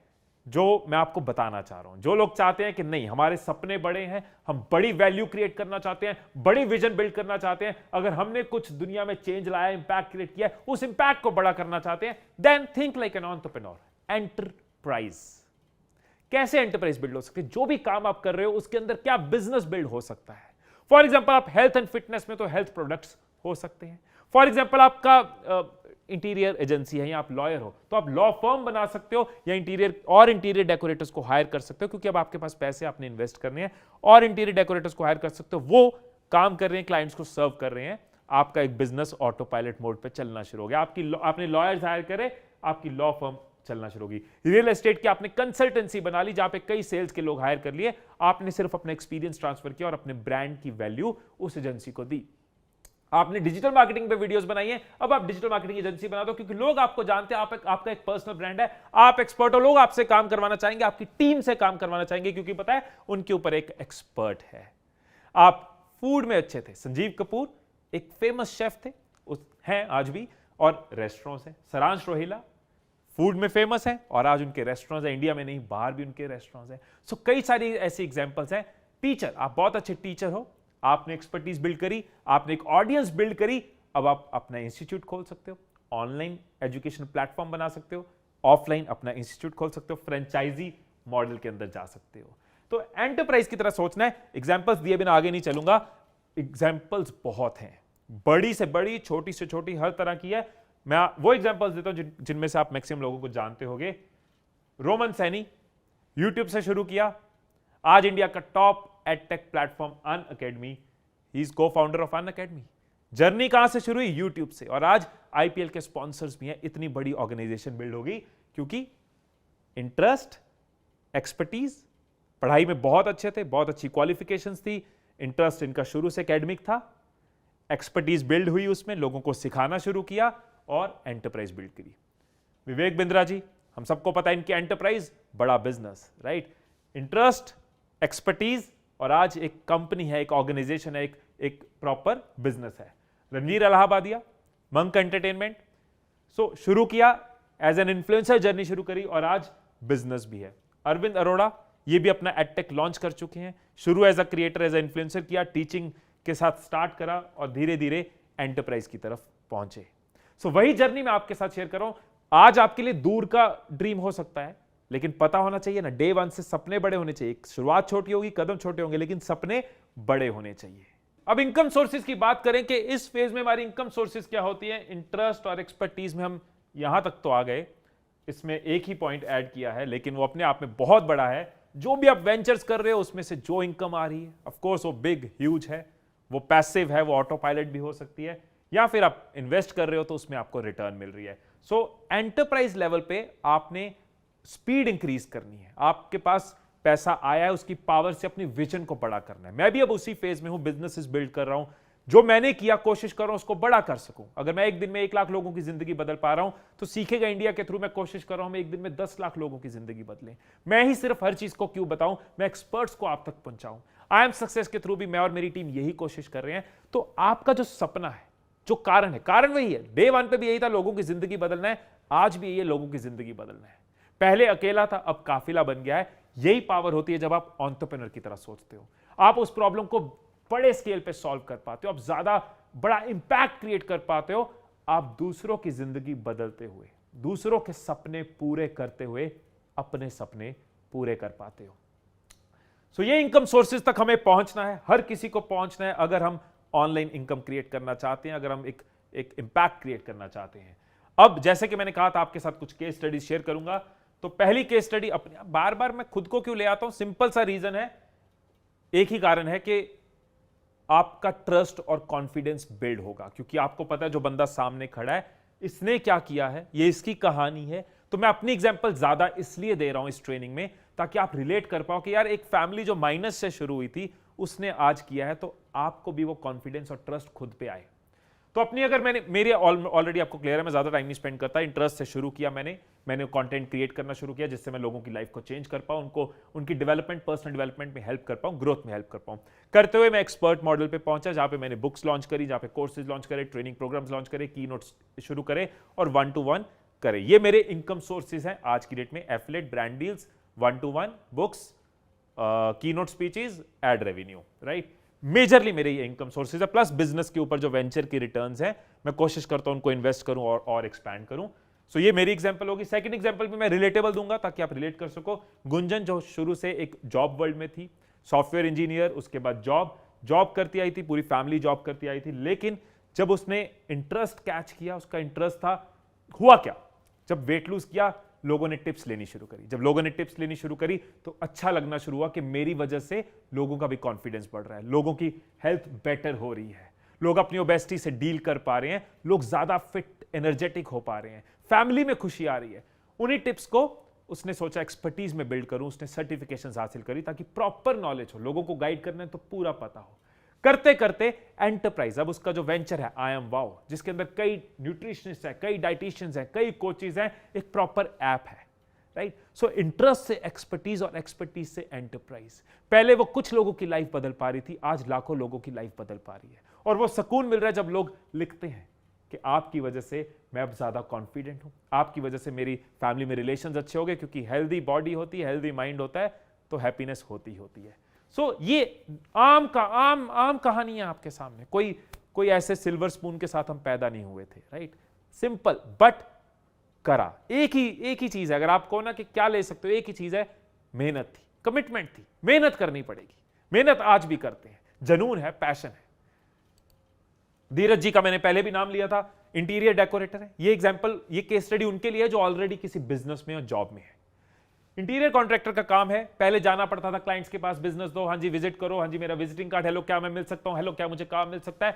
जो मैं आपको बताना चाह रहा हूं। जो लोग चाहते हैं कि नहीं, हमारे सपने बड़े हैं, हम बड़ी वैल्यू क्रिएट करना चाहते हैं, बड़ी विजन बिल्ड करना चाहते हैं, अगर हमने कुछ दुनिया में चेंज लाया, इंपैक्ट क्रिएट किया, उस इंपैक्ट को बड़ा करना चाहते हैं, then think like an entrepreneur. Enterprise, कैसे एंटरप्राइज बिल्ड हो सकती है? जो भी काम आप कर रहे हो उसके अंदर क्या बिजनेस बिल्ड हो सकता है? फॉर एग्जाम्पल आप हेल्थ एंड फिटनेस में तो हेल्थ प्रोडक्ट्स हो सकते हैं। फॉर एग्जाम्पल आपका इंटीरियर एजेंसी है या आप लॉयर हो, तो आप लॉ फर्म बना सकते हो या इंटीरियर डेकोरेटर्स को हायर कर सकते हो, क्योंकि अब आपके पास पैसे आपने इन्वेस्ट करने हैं, और इंटीरियर डेकोरेटर्स को हायर कर सकते हो, वो काम कर रहे हैं, क्लाइंट्स को सर्व कर रहे हैं, आपका एक बिजनेस ऑटो पायलट मोड पे चलना शुरू हो गया। आपने लॉयर्स हायर करे, आपकी लॉ फर्म चलना शुरू होगी। रियल एस्टेट की आपने कंसल्टेंसी बना ली, जहां पे कई सेल्स के लोग हायर कर लिए, आपने सिर्फ अपना एक्सपीरियंस ट्रांसफर किया और अपने ब्रांड की वैल्यू उस एजेंसी को दी। आपने डिजिटल मार्केटिंग पे वीडियोस बनाई है, अब आप डिजिटल मार्केटिंग एजेंसी बना दो, क्योंकि लोग आपको जानते हैं, आपका एक पर्सनल ब्रांड है, आप एक्सपर्ट हो, लोग आपसे काम करवाना चाहेंगे, आपकी टीम से काम करवाना चाहेंगे, क्योंकि पता है उनके ऊपर एक एक्सपर्ट है। आप फूड में अच्छे थे, संजीव कपूर एक फेमस शेफ थे, हैं आज भी, और रेस्टोरेंट्स हैं। सरांश रोहिला फूड में फेमस है और आज उनके रेस्टोरेंट्स हैं, इंडिया में नहीं बाहर भी उनके रेस्टोरेंट्स हैं। सो कई सारी ऐसी एग्जांपल्स हैं। टीचर, आप बहुत अच्छे टीचर हो, आपने एक्सपर्टीज बिल्ड करी, आपने एक ऑडियंस बिल्ड करी, अब आप अपना इंस्टीट्यूट खोल सकते हो, ऑनलाइन एजुकेशन प्लेटफॉर्म बना सकते हो, ऑफलाइन अपना इंस्टीट्यूट खोल सकते हो, फ्रेंचाइजी मॉडल के अंदर जा सकते हो। तो एंटरप्राइज की तरह सोचना है। एग्जांपल्स दिए बिना आगे नहीं चलूंगा, एग्जांपल्स बहुत हैं, बड़ी से बड़ी, छोटी से छोटी, हर तरह की है। मैं वो एग्जांपल्स देता हूं जिनमें से आप मैक्सिमम लोगों को जानते होंगे। रोमन सैनी यूट्यूब से शुरू किया, आज इंडिया का top edtech platform Unacademy, he is co-founder of Unacademy. Journey कहां से शुरू हुई? यूट्यूब से, और आज आईपीएल के स्पॉन्सर्स भी हैं। इतनी बड़ी ऑर्गेनाइजेशन बिल्ड होगी क्योंकि इंटरेस्ट, एक्सपर्टीज, पढ़ाई में बहुत अच्छे थे, बहुत अच्छी क्वालिफिकेशंस थी, इंटरेस्ट इनका शुरू से एकेडमिक था, एक्सपर्टीज बिल्ड हुई, उसमें लोगों को सिखाना शुरू किया और एंटरप्राइज बिल्ड करी। विवेक बिंद्रा जी, हम सबको पता है इनकी एंटरप्राइज, बड़ा बिजनेस, राइट? इंटरेस्ट, एक्सपर्टीज, और आज एक कंपनी है, एक ऑर्गेनाइजेशन है, एक प्रॉपर बिजनेस है। रणवीर इलाहाबादिया, मंक एंटरटेनमेंट, सो शुरू किया एज एन इन्फ्लुएंसर, जर्नी शुरू करी और आज बिजनेस भी है। अरविंद अरोड़ा, ये भी अपना एडटेक लॉन्च कर चुके हैं, शुरू as a creator, as a influencer किया, टीचिंग के साथ स्टार्ट करा और धीरे धीरे एंटरप्राइज की तरफ पहुंचे। सो वही जर्नी मैं आपके साथ शेयर कर रहा हूं। आज आपके लिए दूर का ड्रीम हो सकता है, लेकिन पता होना चाहिए ना, डे वन से सपने बड़े होने चाहिए। शुरुआत छोटी होगी, कदम छोटे होंगे, लेकिन सपने बड़े होने चाहिए। अब इनकम सोर्सेज की बात करें कि इस फेज में हमारी इनकम सोर्सेज क्या होती है। इंटरेस्ट और एक्सपर्टीज में हम यहां तक तो आ गए, इसमें एक ही पॉइंट ऐड किया है, लेकिन वो अपने आप में बहुत बड़ा है। जो भी आप वेंचर्स कर रहे हो उसमें से जो इनकम आ रही है, ऑफ कोर्स वो बिग ह्यूज है, वो पैसिव है, वो ऑटो पायलट भी हो सकती है, या फिर आप इन्वेस्ट कर रहे हो तो उसमें आपको रिटर्न मिल रही है। सो एंटरप्राइज लेवल पे आपने स्पीड इंक्रीज करनी है। आपके पास पैसा आया है, उसकी पावर से अपनी विजन को बड़ा करना है। मैं भी अब उसी फेज में हूं, बिजनेसेस बिल्ड कर रहा हूं, जो मैंने किया कोशिश कर रहा हूं उसको बड़ा कर सकूं। अगर मैं एक दिन में 1 लाख लोगों की जिंदगी बदल पा रहा हूं तो सीखेगा इंडिया के थ्रू मैं कोशिश कर रहा हूं मैं एक दिन में 10 लाख लोगों की जिंदगी बदलें। मैं ही सिर्फ हर चीज को क्यों बताऊं, मैं एक्सपर्ट्स को आप तक पहुंचाऊं। आई एम सक्सेस के थ्रू भी मैं और मेरी टीम यही कोशिश कर रहे हैं। तो आपका जो सपना है, जो कारण है, कारण वही है। डे वन पे भी यही था, लोगों की जिंदगी बदलना है, आज भी यही है, लोगों की जिंदगी बदलना है। पहले अकेला था, अब काफिला बन गया है। यही पावर होती है जब आप एंटरप्रेन्योर की तरह सोचते हो। आप उस प्रॉब्लम को बड़े स्केल पे सॉल्व कर पाते हो, आप ज्यादा बड़ा इंपैक्ट क्रिएट कर पाते हो, आप दूसरों की जिंदगी बदलते हुए, दूसरों के सपने पूरे करते हुए अपने सपने पूरे कर पाते हो। सो ये इनकम सोर्सेज तक हमें पहुंचना है, हर किसी को पहुंचना है, अगर हम ऑनलाइन इनकम क्रिएट करना चाहते हैं, अगर हम एक इंपैक्ट क्रिएट करना चाहते हैं। अब जैसे कि मैंने कहा था, आपके साथ कुछ केस स्टडीज शेयर करूंगा। तो पहली केस स्टडी, अपने बार बार मैं खुद को क्यों ले आता हूं, सिंपल सा रीजन है, एक ही कारण है कि आपका ट्रस्ट और कॉन्फिडेंस बिल्ड होगा, क्योंकि आपको पता है जो बंदा सामने खड़ा है इसने क्या किया है, ये इसकी कहानी है। तो मैं अपनी एग्जांपल ज्यादा इसलिए दे रहा हूं इस ट्रेनिंग में ताकि आप रिलेट कर पाओ कि यार एक फैमिली जो माइनस से शुरू हुई थी उसने आज किया है, तो आपको भी वो कॉन्फिडेंस और ट्रस्ट खुद पे आए। तो अपनी अगर मेरे ऑलरेडी आपको क्लियर है, मैं ज्यादा टाइम नहीं स्पेंड करता, इंटरेस्ट से शुरू किया मैंने कंटेंट क्रिएट करना शुरू किया जिससे मैं लोगों की लाइफ को चेंज कर पाऊं, उनको उनकी डेवलपमेंट, पर्सनल डेवलपमेंट में हेल्प कर पाऊं, ग्रोथ में हेल्प कर पाऊं। करते हुए मैं एक्सपर्ट मॉडल पे पहुंचा जहां पे मैंने बुक्स लॉन्च करी, जहां पे कोर्सेज लॉन्च करे, ट्रेनिंग प्रोग्राम्स लॉन्च करे, की नोट्स शुरू करे और 1-to-1 करे। ये मेरे इनकम सोर्सेज हैं आज की डेट में, affiliate, brand deals, 1-to-1 books, keynote speeches, ad revenue, right. Majorly मेरे ये इनकम सोर्सेज है, प्लस बिजनेस के ऊपर जो वेंचर की रिटर्न्स हैं मैं कोशिश करता हूं उनको इन्वेस्ट करूं और एक्सपैंड करूं। सो ये मेरी एग्जांपल होगी। सेकंड एग्जांपल भी मैं रिलेटेबल दूंगा ताकि आप रिलेट कर सको। गुंजन जो शुरू से एक जॉब वर्ल्ड में थी, सॉफ्टवेयर इंजीनियर, उसके बाद जॉब करती आई थी, पूरी फैमिली जॉब करती आई थी, लेकिन जब उसने इंटरेस्ट कैच किया, उसका इंटरेस्ट था, हुआ क्या, जब वेट लूज किया लोगों ने टिप्स लेनी शुरू करी। जब लोगों ने टिप्स लेनी शुरू करी तो अच्छा लगना शुरू हुआ कि मेरी वजह से लोगों का भी कॉन्फिडेंस बढ़ रहा है, लोगों की हेल्थ बेटर हो रही है, लोग अपनी ओबेसिटी से डील कर पा रहे हैं, लोग ज्यादा फिट एनर्जेटिक हो पा रहे हैं, फैमिली में खुशी आ रही है। उन्हीं टिप्स को उसने सोचा एक्सपर्टीज में बिल्ड करूं, उसने सर्टिफिकेशंस हासिल करी ताकि प्रॉपर नॉलेज हो, लोगों को गाइड करना है तो पूरा पता हो। करते करते एंटरप्राइज, अब उसका जो वेंचर है आई एम वाओ, जिसके अंदर कई न्यूट्रिशनिस्ट है, कई डाइटिशियंस हैं, कई कोचेज हैं, एक प्रॉपर ऐप है, राइट। सो इंटरेस्ट से एक्सपर्टीज और एक्सपर्टीज से एंटरप्राइज। पहले वो कुछ लोगों की लाइफ बदल पा रही थी, आज लाखों लोगों की लाइफ बदल पा रही है। और वो सुकून मिल रहा है जब लोग लिखते हैं कि आपकी वजह से मैं अब ज्यादा कॉन्फिडेंट हूं, आपकी वजह से मेरी फैमिली में रिलेशंस अच्छे हो गए, क्योंकि हेल्दी बॉडी होती है, हेल्दी माइंड होता है तो हैप्पीनेस होती है। सो ये आम कहानी है आपके सामने। कोई ऐसे सिल्वर स्पून के साथ हम पैदा नहीं हुए थे, राइट। सिंपल बट करा। एक ही चीज है, अगर आप कहो ना कि क्या ले सकते हो, एक ही चीज है, मेहनत थी, कमिटमेंट थी, मेहनत करनी पड़ेगी। मेहनत आज भी करते हैं, जुनून है, पैशन है। धीरज जी का मैंने पहले भी नाम लिया था, इंटीरियर डेकोरेटर है। ये एग्जांपल, ये केस स्टडी उनके लिए जो ऑलरेडी किसी बिजनेस में और जॉब में है। इंटीरियर कॉन्ट्रैक्टर का काम है, पहले जाना पड़ता था क्लाइंट्स के पास, बिजनेस दो, हाँ जी विजिट करो, हाँ जी मेरा विजिटिंग कार्ड, हेलो क्या मैं मिल सकता हूं, हेलो क्या मुझे काम मिल सकता है।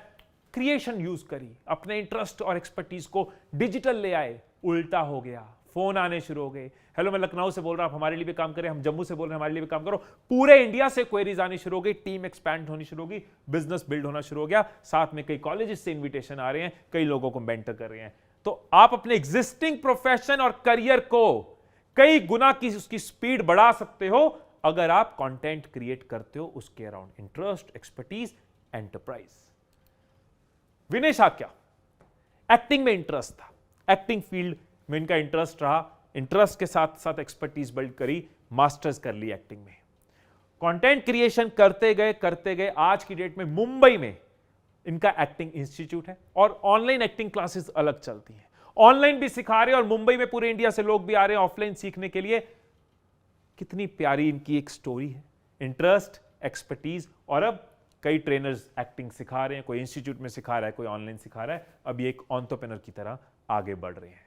क्रिएशन यूज करी, अपने इंटरेस्ट और एक्सपर्टीज को डिजिटल ले आए। उल्टा हो गया, फोन आने शुरू हो गए, हेलो मैं लखनऊ से बोल रहा हूं, आप हमारे लिए भी काम करें, हम जम्मू से बोल रहे हैं, हमारे लिए भी काम करो। पूरे इंडिया से क्वेरीज आनी शुरू हो गई, टीम एक्सपैंड होनी शुरू हो गई, बिजनेस बिल्ड होना शुरू हो गया। साथ में कई कॉलेजेस से इन्विटेशन आ रहे हैं, कई लोगों को मेंटर कर रहे हैं। तो आप अपने एग्जिस्टिंग प्रोफेशन और करियर को कई गुना की उसकी स्पीड बढ़ा सकते हो अगर आप कंटेंट क्रिएट करते हो उसके अराउंड इंटरेस्ट, एक्सपर्टीज, एंटरप्राइज। विनय शाक्या, एक्टिंग में इंटरेस्ट था, एक्टिंग फील्ड में इनका इंटरेस्ट रहा, इंटरेस्ट के साथ साथ एक्सपर्टीज बिल्ड करी, मास्टर्स कर ली एक्टिंग में। कंटेंट क्रिएशन करते गए आज की डेट में मुंबई में इनका एक्टिंग इंस्टीट्यूट है और ऑनलाइन एक्टिंग क्लासेस अलग चलती हैं। ऑनलाइन भी सिखा रहे हैं और मुंबई में पूरे इंडिया से लोग भी आ रहे हैं ऑफलाइन सीखने के लिए। कितनी प्यारी इनकी एक स्टोरी है, इंटरेस्ट, एक्सपर्टीज, और अब कई ट्रेनर्स एक्टिंग सिखा रहे हैं, कोई इंस्टीट्यूट में सिखा रहा है, कोई ऑनलाइन सिखा रहा है। अब ये एक एंटरप्रेन्योर की तरह आगे बढ़ रहे हैं।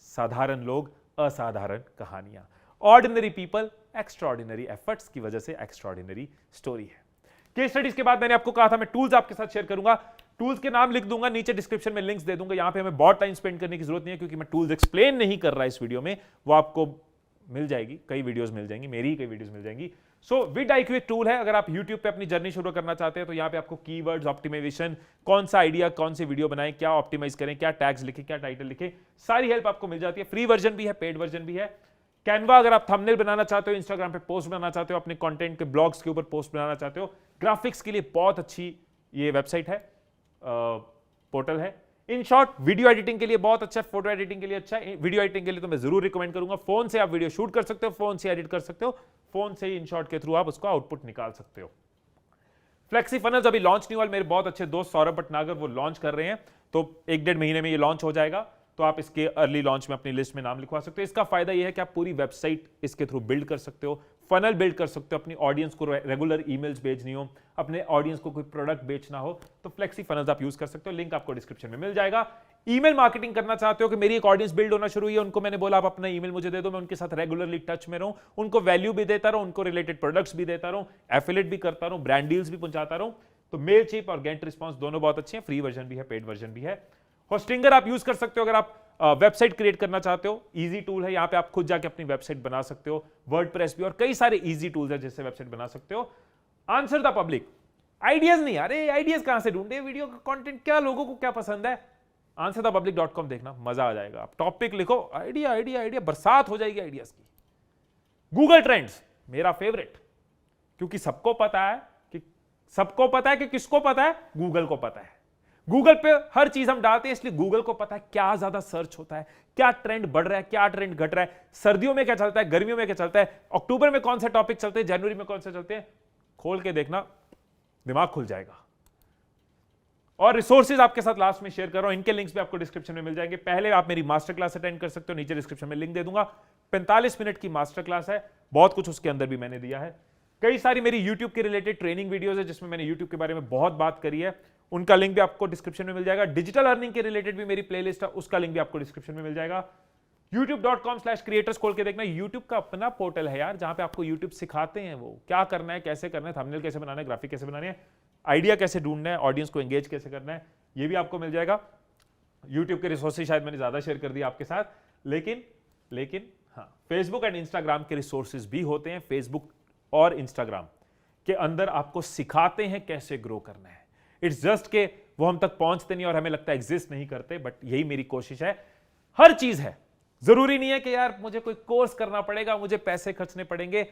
साधारण लोग, असाधारण कहानियां, ऑर्डिनरी पीपल, एक्स्ट्राऑर्डिनरी एफर्ट्स की वजह से एक्स्ट्राऑर्डिनरी स्टोरी है। केस स्टडीज के बाद मैंने आपको कहा था मैं टूल्स आपके साथ शेयर करूंगा, टूल्स के नाम लिख दूंगा, नीचे डिस्क्रिप्शन में लिंक्स दे दूंगा। यहां पे हमें बहुत टाइम स्पेंड करने की जरूरत नहीं है क्योंकि मैं टूल्स एक्सप्लेन नहीं कर रहा इस वीडियो में, वो आपको मिल जाएगी, कई वीडियोस मिल जाएंगी, मेरी कई वीडियोस मिल जाएंगी। सो विड-IQ एक टूल है, अगर आप YouTube पे अपनी जर्नी शुरू करना चाहते हैं तो यहाँ पे आपको कीवर्ड्स, ऑप्टिमाइजेशन, कौन सा आइडिया, कौन सी वीडियो बनाएं, क्या ऑप्टिमाइज करें, क्या टैग्स लिखें, क्या टाइटल लिखें, सारी हेल्प आपको मिल जाती है। फ्री वर्जन भी है, पेड वर्जन भी है। कैनवा, अगर आप थंबनेल बनाना चाहते हो, इंस्टाग्राम पे पोस्ट बनाना चाहते हो, अपने कंटेंट के ब्लॉग्स के ऊपर पोस्ट बनाना चाहते हो, ग्राफिक्स के लिए बहुत अच्छी ये वेबसाइट है, पोर्टल है। इन शॉर्ट, वीडियो एडिटिंग के लिए बहुत अच्छा है, फोटो एडिटिंग के लिए अच्छा है। वीडियो एडिटिंग के लिए तो मैं जरूर रिकमेंड करूंगा। फोन से आप वीडियो शूट कर सकते हो, फोन से एडिट कर सकते हो, फोन से ही इन शॉर्ट के थ्रू आप उसको आउटपुट निकाल सकते हो। फ्लेक्सी फनल्स अभी लॉन्च नहीं हुआ, मेरे बहुत अच्छे दोस्त सौरभ भटनागर वो लॉन्च कर रहे हैं, तो 1-1.5 महीने में ये लॉन्च हो जाएगा। तो आप इसके अर्ली लॉन्च में अपनी लिस्ट में नाम लिखवा सकते हो। इसका फायदा यह है कि आप पूरी वेबसाइट इसके थ्रू बिल्ड कर सकते हो, फनल बिल्ड कर सकते हो, अपनी ऑडियंस को रेगुलर ईमेल्स भेजनी हो, अपने ऑडियंस को कोई प्रोडक्ट बेचना हो तो फ्लेक्सी फनल्स आप यूज कर सकते हो। लिंक आपको डिस्क्रिप्शन में मिल जाएगा। ईमेल मार्केटिंग करना चाहते हो कि मेरी एक ऑडियंस बिल्ड होना शुरू हुई है, उनको मैंने बोला आप अपना ईमेल मुझे दे दो, मैं उनके साथ रेगुलरली टच में रहूं, उनको वैल्यू भी देता रहूं, उनको रिलेटेड प्रोडक्ट्स भी देता रहूं, एफिलिएट भी करता रहूं, ब्रांड डील्स भी पहुंचाता रहूं, तो मेलचिप और गेट रिस्पॉन्स दोनों बहुत अच्छे हैं। फ्री वर्जन भी है, पेड वर्जन भी है। होस्टिंगर आप यूज कर सकते हो अगर आप वेबसाइट क्रिएट करना चाहते हो। इजी टूल है, यहां पे आप खुद जाके अपनी वेबसाइट बना सकते हो। वर्डप्रेस भी और कई सारे इजी टूल्स है जिससे वेबसाइट बना सकते हो। आंसर द पब्लिक, आइडियाज नहीं, अरे आइडियाज कहां से ढूंढे, वीडियो का कंटेंट क्या, लोगों को क्या पसंद है, answerthepublic.com देखना, मजा आ जाएगा। आप टॉपिक लिखो, आइडिया आइडिया आइडिया, बरसात हो जाएगी आइडियाज की। गूगल ट्रेंड्स मेरा फेवरेट, क्योंकि सबको पता है कि किसको पता है, गूगल को पता है। गूगल पे हर चीज हम डालते हैं, इसलिए गूगल को पता है क्या ज्यादा सर्च होता है, क्या ट्रेंड बढ़ रहा है, क्या ट्रेंड घट रहा है, सर्दियों में क्या चलता है, गर्मियों में क्या चलता है, अक्टूबर में कौन से टॉपिक चलते हैं, जनवरी में कौन से चलते हैं। खोल के देखना, दिमाग खुल जाएगा। और रिसोर्सेज आपके साथ लास्ट में शेयर कर रहा हूं, इनके लिंक्स भी आपको डिस्क्रिप्शन में मिल जाएंगे। पहले आप मेरी मास्टर क्लास अटेंड कर सकते हो, नीचे डिस्क्रिप्शन में लिंक दे दूंगा। 45 मिनट की मास्टर क्लास है, बहुत कुछ उसके अंदर भी मैंने दिया है। कई सारी मेरी यूट्यूब के रिलेटेड ट्रेनिंग वीडियोस है जिसमें मैंने यूट्यूब के बारे में बहुत बात करी है, उनका लिंक भी आपको डिस्क्रिप्शन में मिल जाएगा। डिजिटल अर्निंग के रिलेटेड भी मेरी प्लेलिस्ट है, उसका लिंक भी आपको डिस्क्रिप्शन में मिल जाएगा। youtube.com/creators खोल के देखना, यूट्यूब का अपना पोर्टल है यार, जहां पे आपको यूट्यूब सिखाते हैं वो क्या करना है, कैसे करना है, थंबनेल कैसे बनाना है, ग्राफिक कैसे बनाने हैं, आइडिया कैसे ढूंढना है, ऑडियंस को एंगेज कैसे करना है, ये भी आपको मिल जाएगा। यूट्यूब के रिसोर्सेज शायद मैंने ज्यादा शेयर कर दिया आपके साथ, लेकिन हाँ, फेसबुक एंड इंस्टाग्राम के रिसोर्सेज भी होते हैं। फेसबुक और इंस्टाग्राम के अंदर आपको सिखाते हैं कैसे ग्रो करना है। इट्स जस्ट के वो हम तक पहुंचते नहीं और हमें लगता है एग्जिस्ट नहीं करते, बट यही मेरी कोशिश है। हर चीज है, जरूरी नहीं है कि यार मुझे कोई कोर्स करना पड़ेगा, मुझे पैसे खर्चने पड़ेंगे।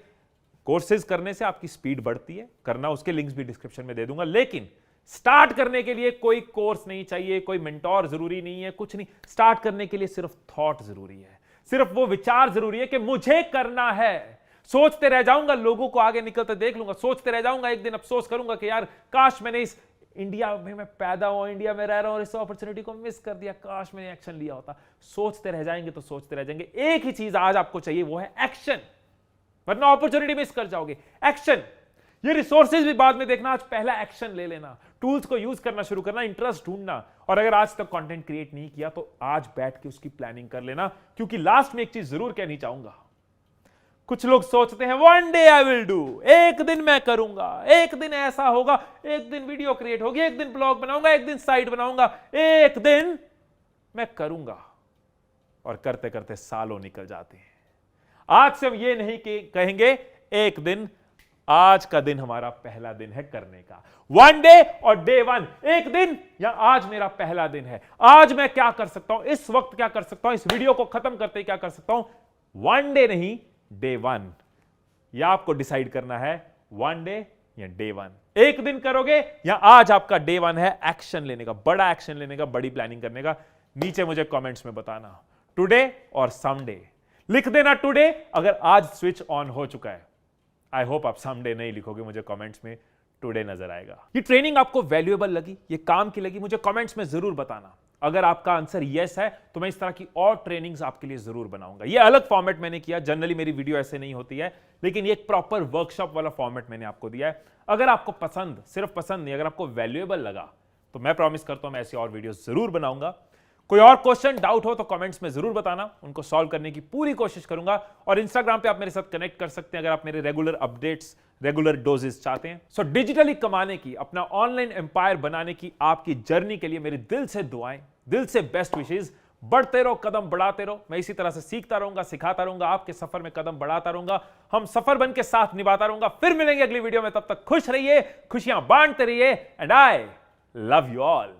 कोर्सेज करने से आपकी स्पीड बढ़ती है, करना, उसके लिंक्स भी डिस्क्रिप्शन में दे दूंगा। लेकिन स्टार्ट करने के लिए कोई कोर्स नहीं चाहिए, कोई मेंटोर जरूरी नहीं है, कुछ नहीं। स्टार्ट करने के लिए सिर्फ थॉट जरूरी है, सिर्फ वो विचार जरूरी है कि मुझे करना है। सोचते रह जाऊंगा, लोगों को आगे निकलते देख लूंगा, सोचते रह जाऊंगा, एक दिन अफसोस करूंगा कि यार काश मैंने इस इंडिया में मैं पैदा हुआ, इंडिया में रह रहा हूं और इस अपॉर्चुनिटी को मिस कर दिया, काश मैंने एक्शन लिया होता। सोचते रह जाएंगे तो सोचते रह जाएंगे। एक ही चीज आज आपको चाहिए, वो है एक्शन, वरना अपॉर्चुनिटी मिस कर जाओगे। एक्शन। ये रिसोर्सेज भी बाद में देखना, आज पहला एक्शन ले लेना, टूल्स को यूज करना शुरू करना, इंटरेस्ट ढूंढना। और अगर आज तक कंटेंट क्रिएट नहीं किया तो आज बैठ के उसकी प्लानिंग कर लेना, क्योंकि लास्ट में एक चीज जरूर कहनी चाहूंगा। कुछ लोग सोचते हैं one day I will do, एक दिन मैं करूंगा, एक दिन ऐसा होगा, एक दिन वीडियो क्रिएट होगी, एक दिन ब्लॉग बनाऊंगा, एक दिन साइट बनाऊंगा, एक दिन मैं करूंगा। और करते करते सालों निकल जाते हैं। आज से हम ये नहीं कि कहेंगे एक दिन, आज का दिन हमारा पहला दिन है करने का। वन डे और डे वन, एक दिन या आज मेरा पहला दिन है, आज मैं क्या कर सकता हूं, इस वक्त क्या कर सकता हूं, इस वीडियो को खत्म करते ही क्या कर सकता हूं। वन डे नहीं, डे वन। या आपको डिसाइड करना है वन डे या डे वन। एक दिन करोगे या आज आपका डे वन है एक्शन लेने का, बड़ा एक्शन लेने का, बड़ी प्लानिंग करने का। नीचे मुझे कमेंट्स में बताना टुडे और समडे लिख देना। टुडे अगर आज स्विच ऑन हो चुका है, आई होप आप समडे नहीं लिखोगे, मुझे कमेंट्स में टुडे नजर आएगा। ये ट्रेनिंग आपको वैल्यूएबल लगी, ये काम की लगी, मुझे कमेंट्स में जरूर बताना। अगर आपका आंसर यस है तो मैं इस तरह की और ट्रेनिंग्स आपके लिए जरूर बनाऊंगा। ये अलग फॉर्मेट मैंने किया, जनरली मेरी वीडियो ऐसे नहीं होती है, लेकिन ये एक प्रॉपर वर्कशॉप वाला फॉर्मेट मैंने आपको दिया है। अगर आपको पसंद, सिर्फ पसंद नहीं, अगर आपको वैल्यूएबल लगा तो मैं प्रॉमिस करता हूं मैं ऐसी और वीडियो जरूर बनाऊंगा। कोई और क्वेश्चन, डाउट हो तो कमेंट्स में जरूर बताना, उनको सॉल्व करने की पूरी कोशिश करूंगा। और इंस्टाग्राम पे आप मेरे साथ कनेक्ट कर सकते हैं अगर आप मेरे रेगुलर अपडेट्स, रेगुलर डोजेस चाहते हैं। सो डिजिटली कमाने की, अपना ऑनलाइन एम्पायर बनाने की आपकी जर्नी के लिए मेरी दिल से दुआएं, दिल से बेस्ट विशेस। बढ़ते रहो, कदम बढ़ाते रहो। मैं इसी तरह से सीखता रहूंगा, सिखाता रहूंगा, आपके सफर में कदम बढ़ाता रहूंगा। हम सफर बन के साथ निभाता रहूंगा। फिर मिलेंगे अगली वीडियो में, तब तक खुश रहिए, खुशियां बांटते रहिए। And I love you all.